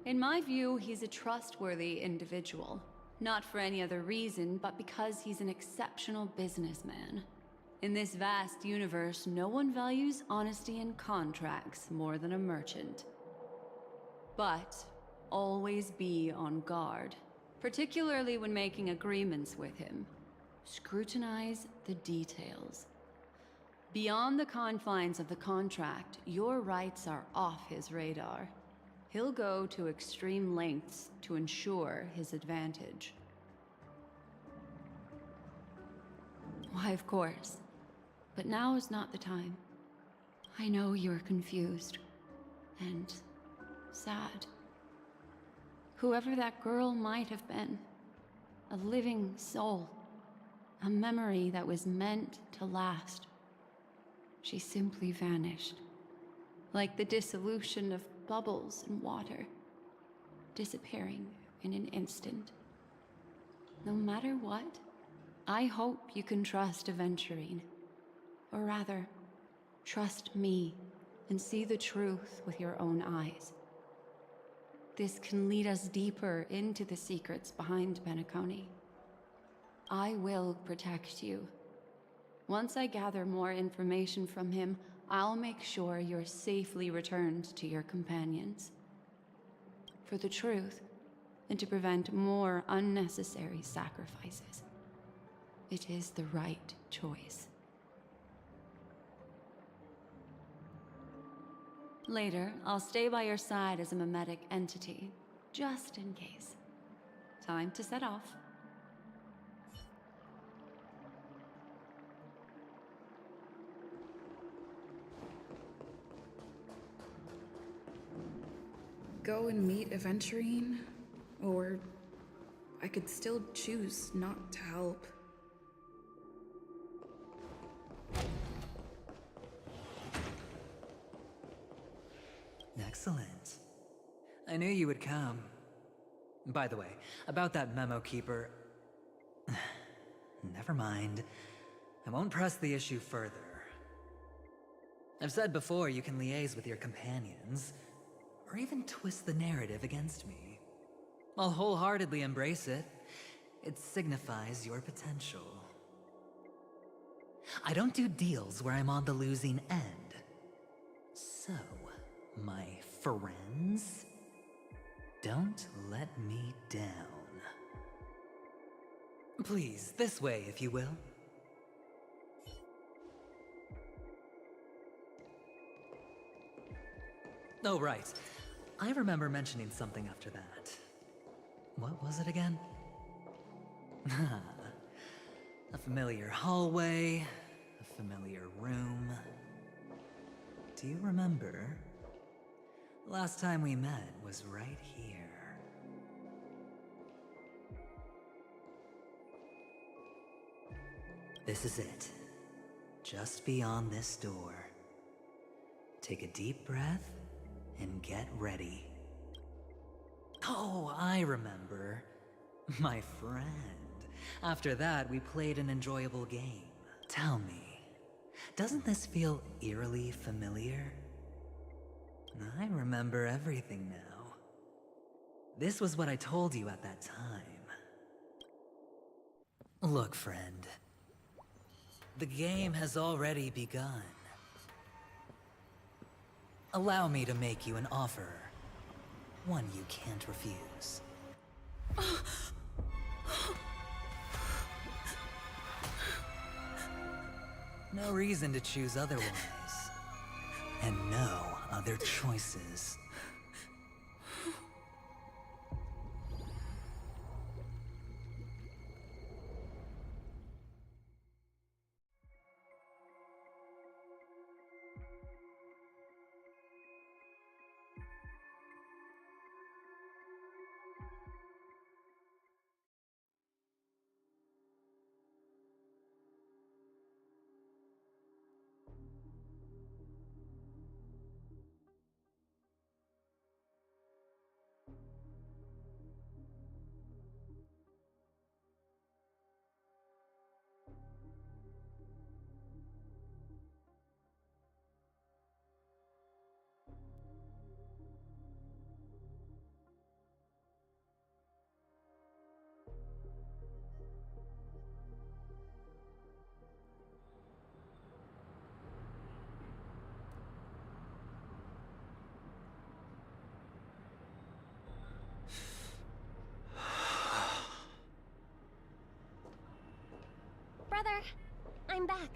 In my view, he's a trustworthy individual. Not for any other reason, but because he's an exceptional businessman. In this vast universe, no one values honesty in contracts more than a merchant. But always be on guard, particularly when making agreements with him. Scrutinize the details. Beyond the confines of the contract, your rights are off his radar. He'll go to extreme lengths to ensure his advantage. Why, of course. But now is not the time. I know you're confused and sad. Whoever that girl might have been, a living soul, a memory that was meant to last. She simply vanished, like the dissolution of bubbles in water, disappearing in an instant. No matter what, I hope you can trust Aventurine. Or rather, trust me and see the truth with your own eyes. This can lead us deeper into the secrets behind PENACONY. I will protect you. Once I gather more information from him, I'll make sure you're safely returned to your companions. For the truth, and to prevent more unnecessary sacrifices. It is the right choice. Later, I'll stay by your side as a mimetic entity, just in case. Time to set off. Go and meet Aventurine, or I could still choose not to help. Excellent. I knew you would come. By the way, about that memo keeper... Never mind. I won't press the issue further. I've said before you can liaise with your companions, or even twist the narrative against me. I'll wholeheartedly embrace it. It signifies your potential. I don't do deals where I'm on the losing end. So, my friends, don't let me down. Please, this way, if you will. Oh, right. I remember mentioning something after that. What was it again? A familiar hallway, a familiar room. Do you remember? Last time we met was right here. This is it. Just beyond this door. Take a deep breath and get ready. Oh, I remember. My friend. After that, we played an enjoyable game. Tell me, doesn't this feel eerily familiar? I remember everything now. This was what I told you at that time. Look, friend. The game has already begun. Allow me to make you an offer. One you can't refuse. No reason to choose otherwise. And no other choices. I'm back.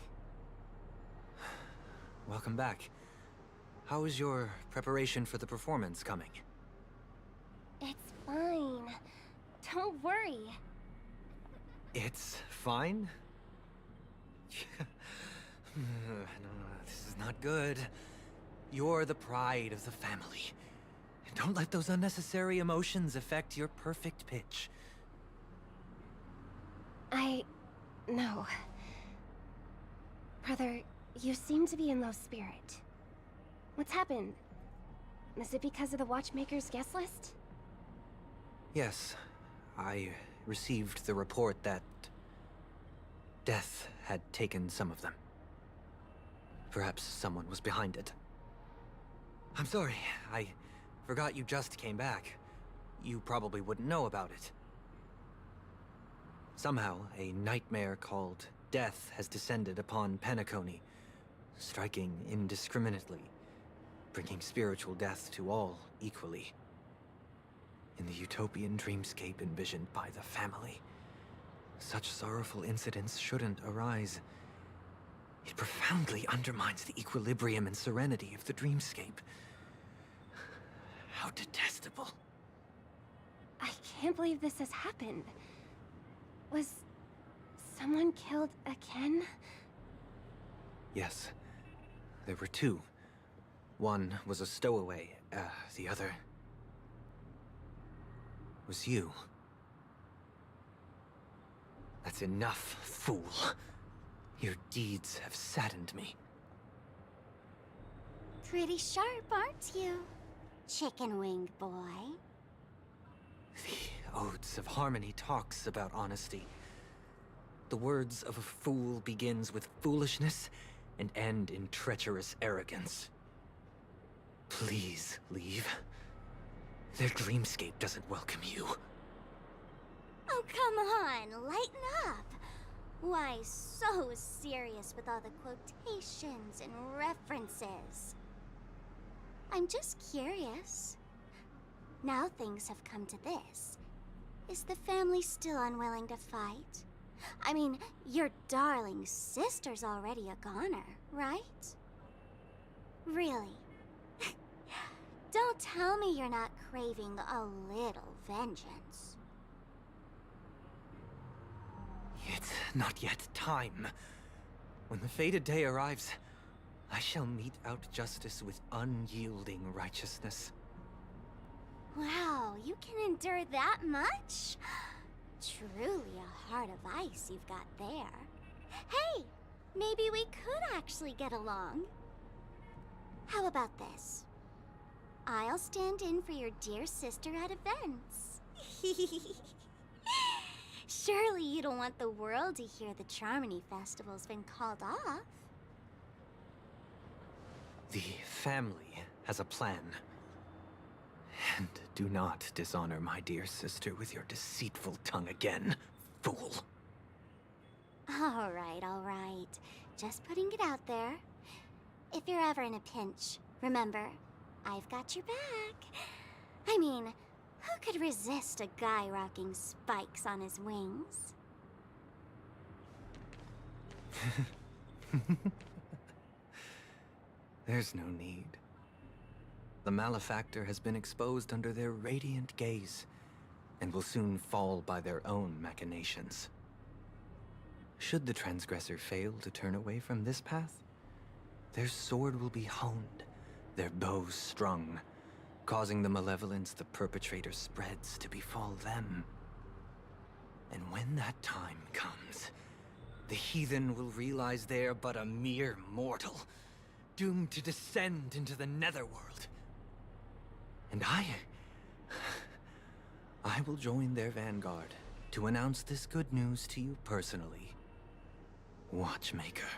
Welcome back. How is your preparation for the performance coming? It's fine. Don't worry. It's fine? No, this is not good. You're the pride of the family. Don't let those unnecessary emotions affect your perfect pitch. No. Brother, you seem to be in low spirit. What's happened? Is it because of the Watchmaker's guest list? Yes, I received the report that death had taken some of them. Perhaps someone was behind it. I'm sorry, I forgot you just came back. You probably wouldn't know about it. Somehow, a nightmare called death has descended upon PENACONY, striking indiscriminately, bringing spiritual death to all equally. In the utopian dreamscape envisioned by the family, such sorrowful incidents shouldn't arise. It profoundly undermines the equilibrium and serenity of the dreamscape. How detestable. I can't believe this has happened. Was someone killed again? Yes. There were two. One was a stowaway, the other was you. That's enough, fool. Your deeds have saddened me. Pretty sharp, aren't you? Chicken-winged boy. The Odes of Harmony talks about honesty. The words of a fool begins with foolishness and end in treacherous arrogance. Please leave. Their dreamscape doesn't welcome you. Oh, come on, lighten up. Why so serious with all the quotations and references? I'm just curious. Now things have come to this. Is the family still unwilling to fight? I mean, your darling sister's already a goner, right? Really? Don't tell me you're not craving a little vengeance. It's not yet time. When the fated day arrives, I shall mete out justice with unyielding righteousness. Wow, you can endure that much? Truly a heart of ice you've got there. Hey, maybe we could actually get along. How about this? I'll stand in for your dear sister at events. Surely you don't want the world to hear the Charmony Festival's been called off. The family has a plan. And do not dishonor my dear sister with your deceitful tongue again, fool. All right. Just putting it out there. If you're ever in a pinch, remember, I've got your back. I mean, who could resist a guy rocking spikes on his wings? There's no need. The malefactor has been exposed under their radiant gaze, and will soon fall by their own machinations. Should the transgressor fail to turn away from this path, their sword will be honed, their bows strung, causing the malevolence the perpetrator spreads to befall them. And when that time comes, the heathen will realize they're but a mere mortal, doomed to descend into the netherworld. And I will join their vanguard to announce this good news to you personally, Watchmaker.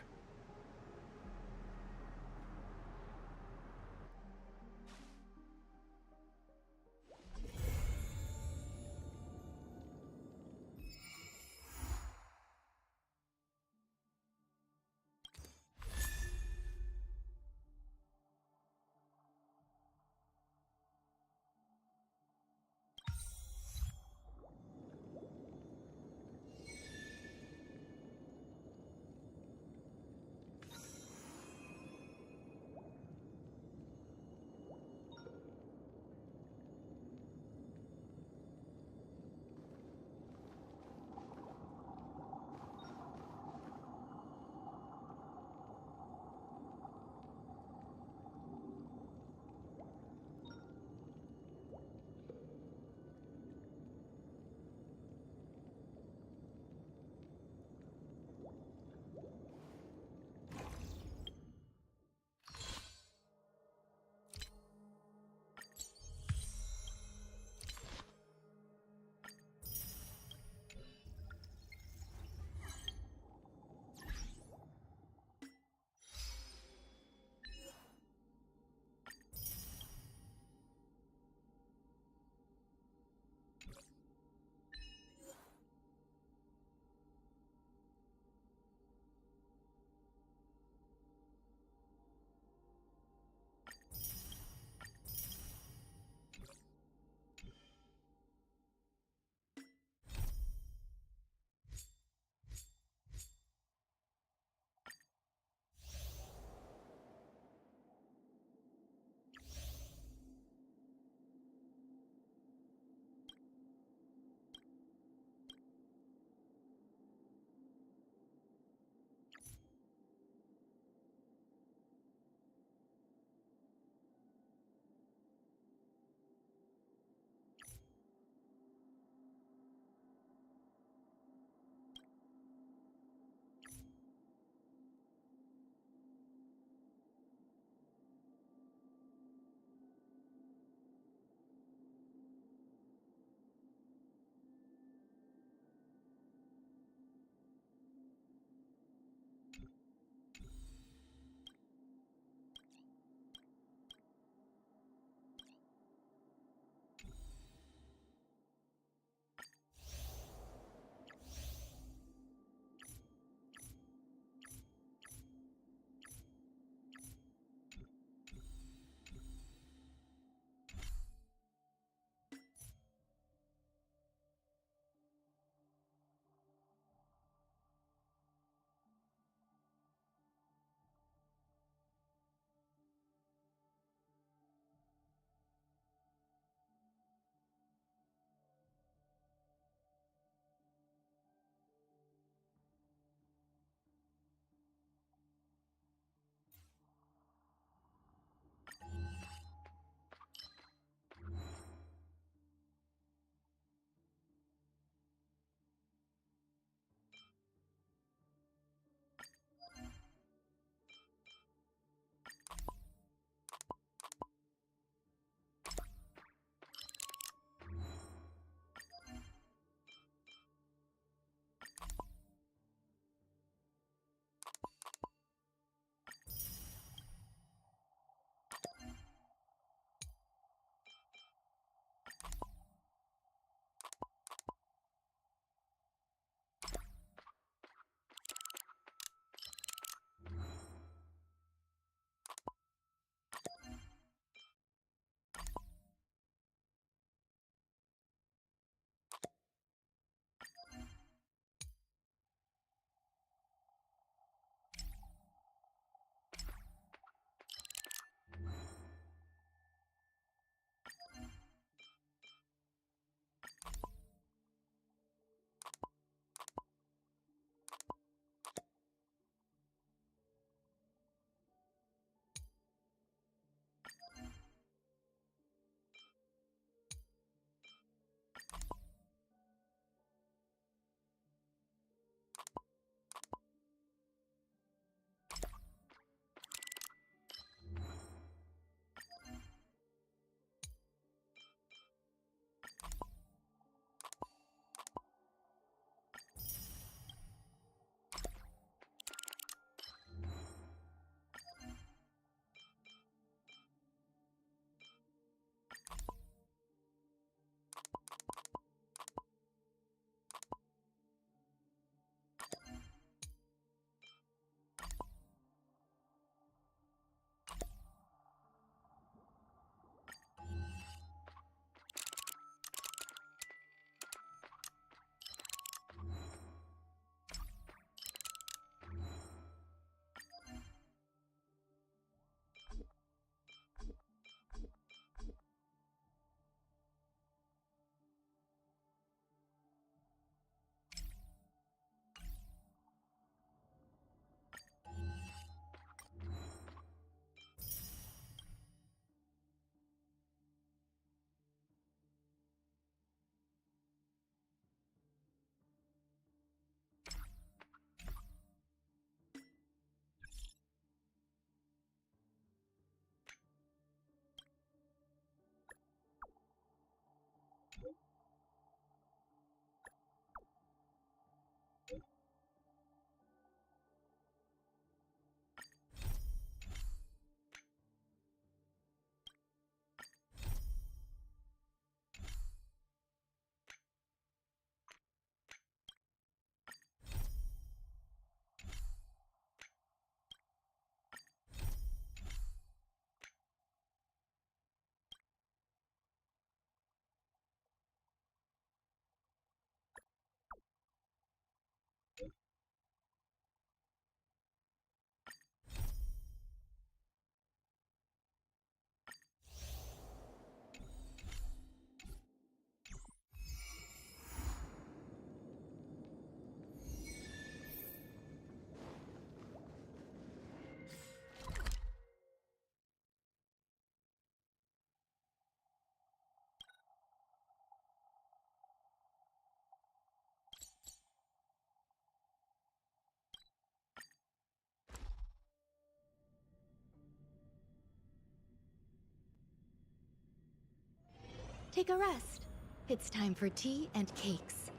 Take a rest. It's time for tea and cakes.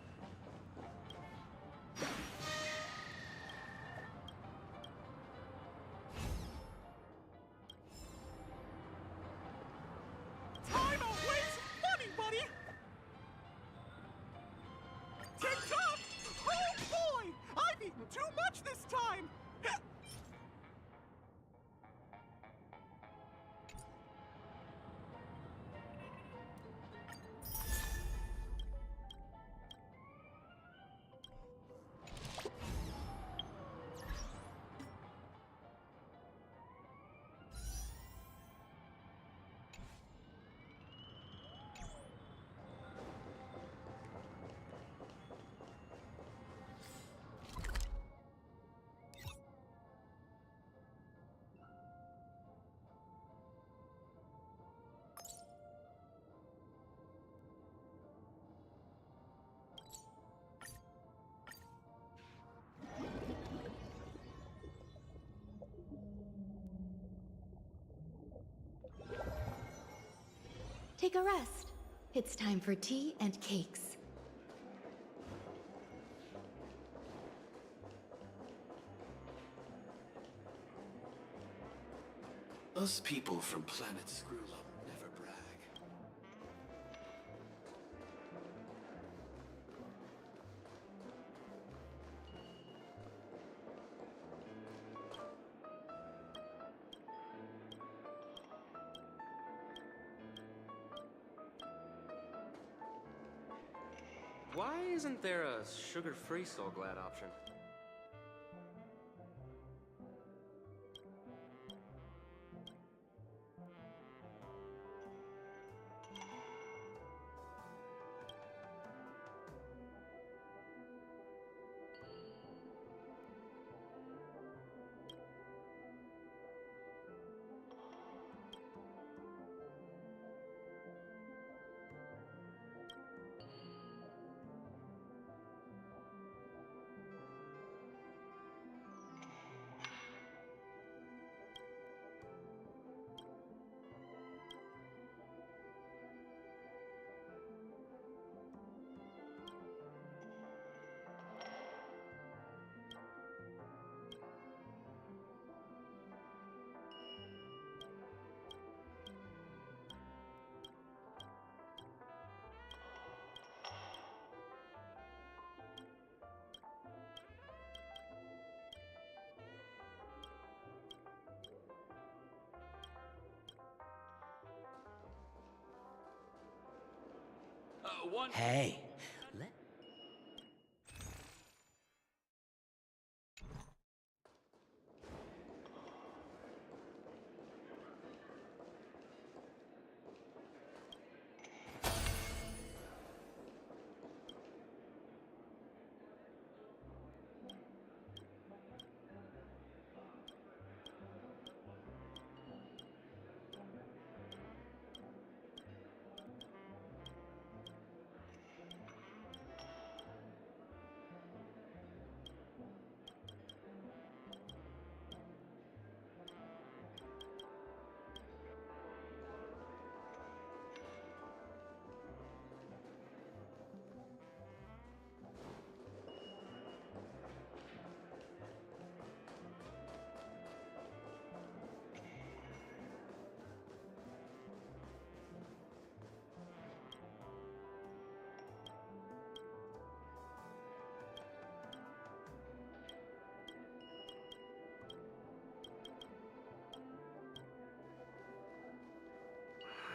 Time always funny, buddy! Tick-tock! Oh boy! I've eaten too much this time! Take a rest. It's time for tea and cakes. Us people from planet Screwlop never brag. Why isn't there a sugar-free Soul Glad option? Hey, let...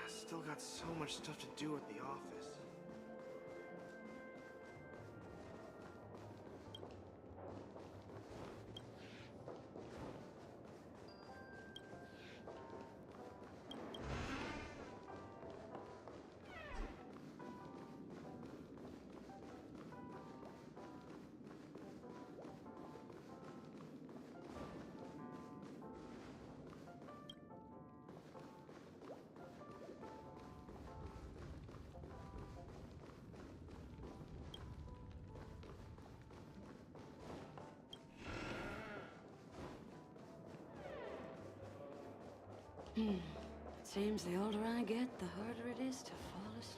Still got so much stuff to do at the office. Seems the older I get, the harder it is to fall asleep.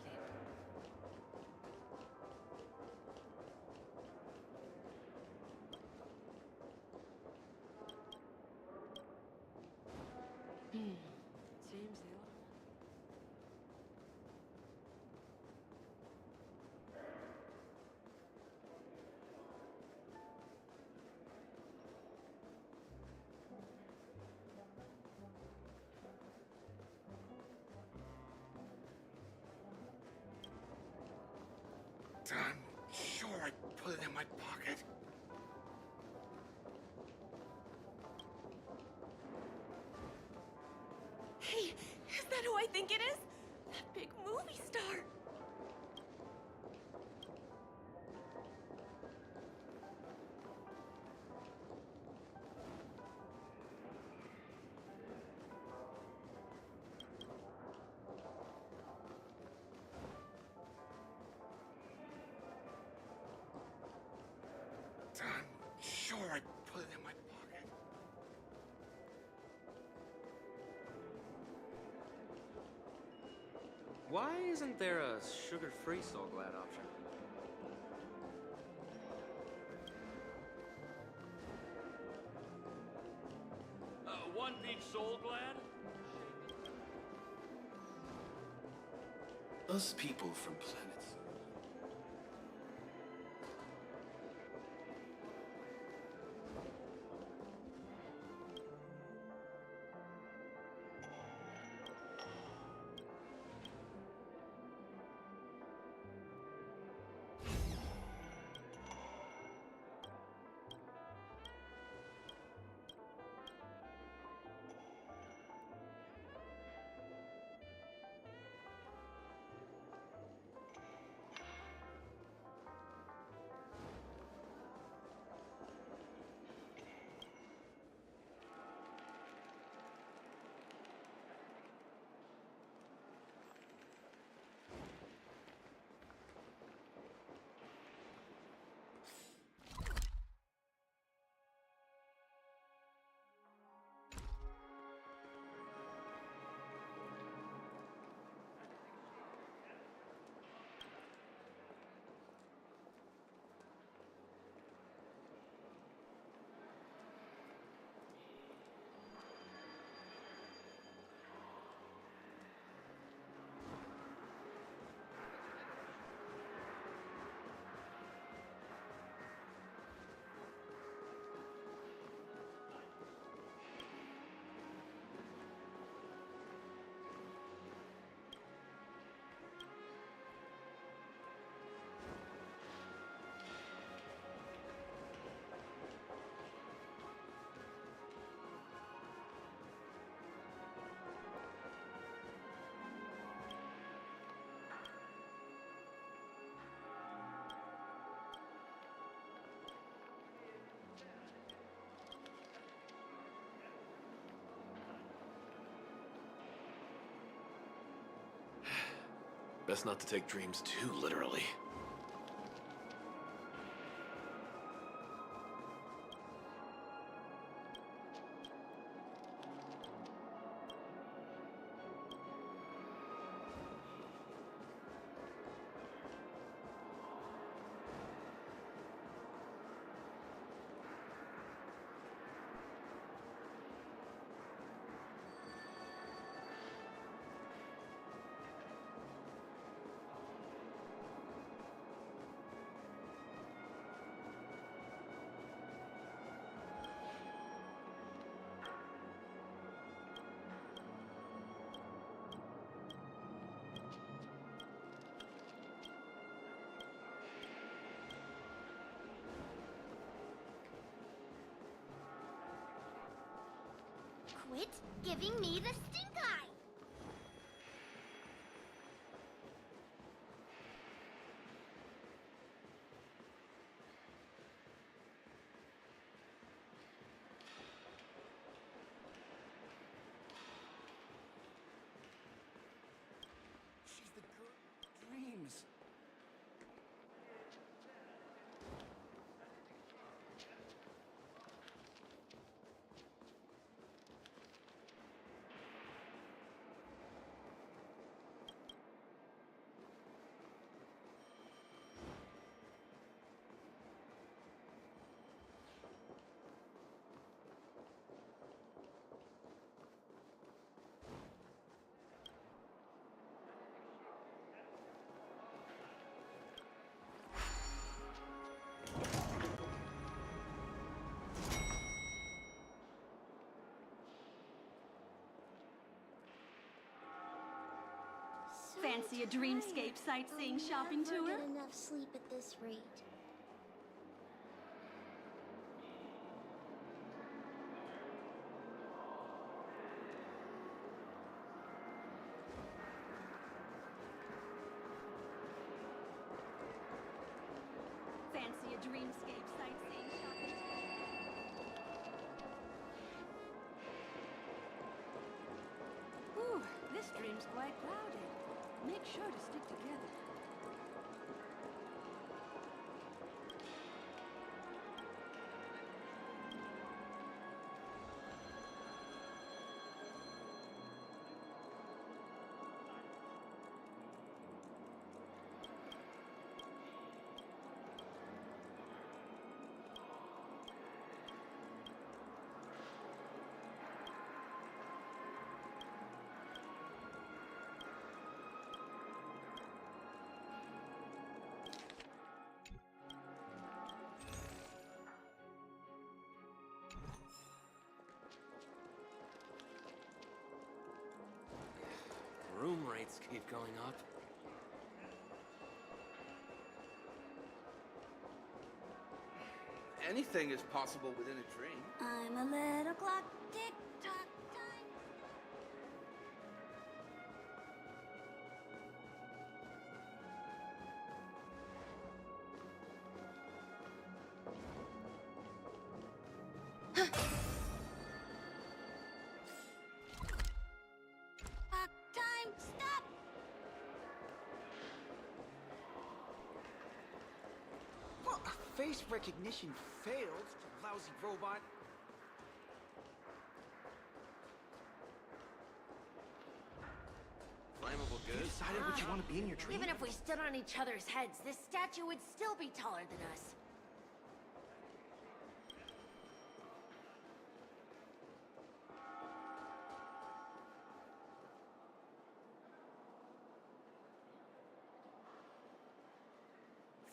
Seems the older... I'm sure I put it in my pocket. Hey, is that who I think it is? That big movie star. I'm sure I put it in my pocket. Why isn't there a sugar-free Soul Glad option? One big Soul Glad? Us people from planets. Best not to take dreams too literally. Quit giving me the stink eye! She's the girl dreams. Fancy a dreamscape sightseeing shopping tour? I'll never get enough sleep at this rate. Fancy a dreamscape sightseeing shopping tour? Ooh, this dream's quite clouded. Make sure to stick together. lights keep going up. Anything is possible within a dream. I'm a little clock, tick tock time. Clock time, stop! Well, face recognition failed, lousy robot. Flammable You goods? decided what you want to be in your dream? Even if we stood on each other's heads, this statue would still be taller than us.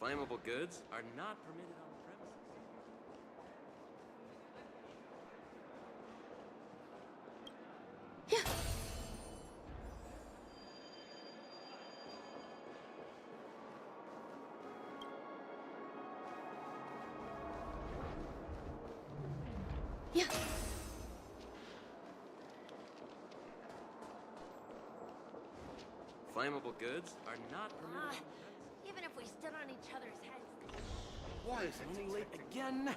Flammable goods are not permitted on the premises. Yeah. Flammable goods are not permitted on the premises. Even if we stood on each other's heads. Why is it only late again?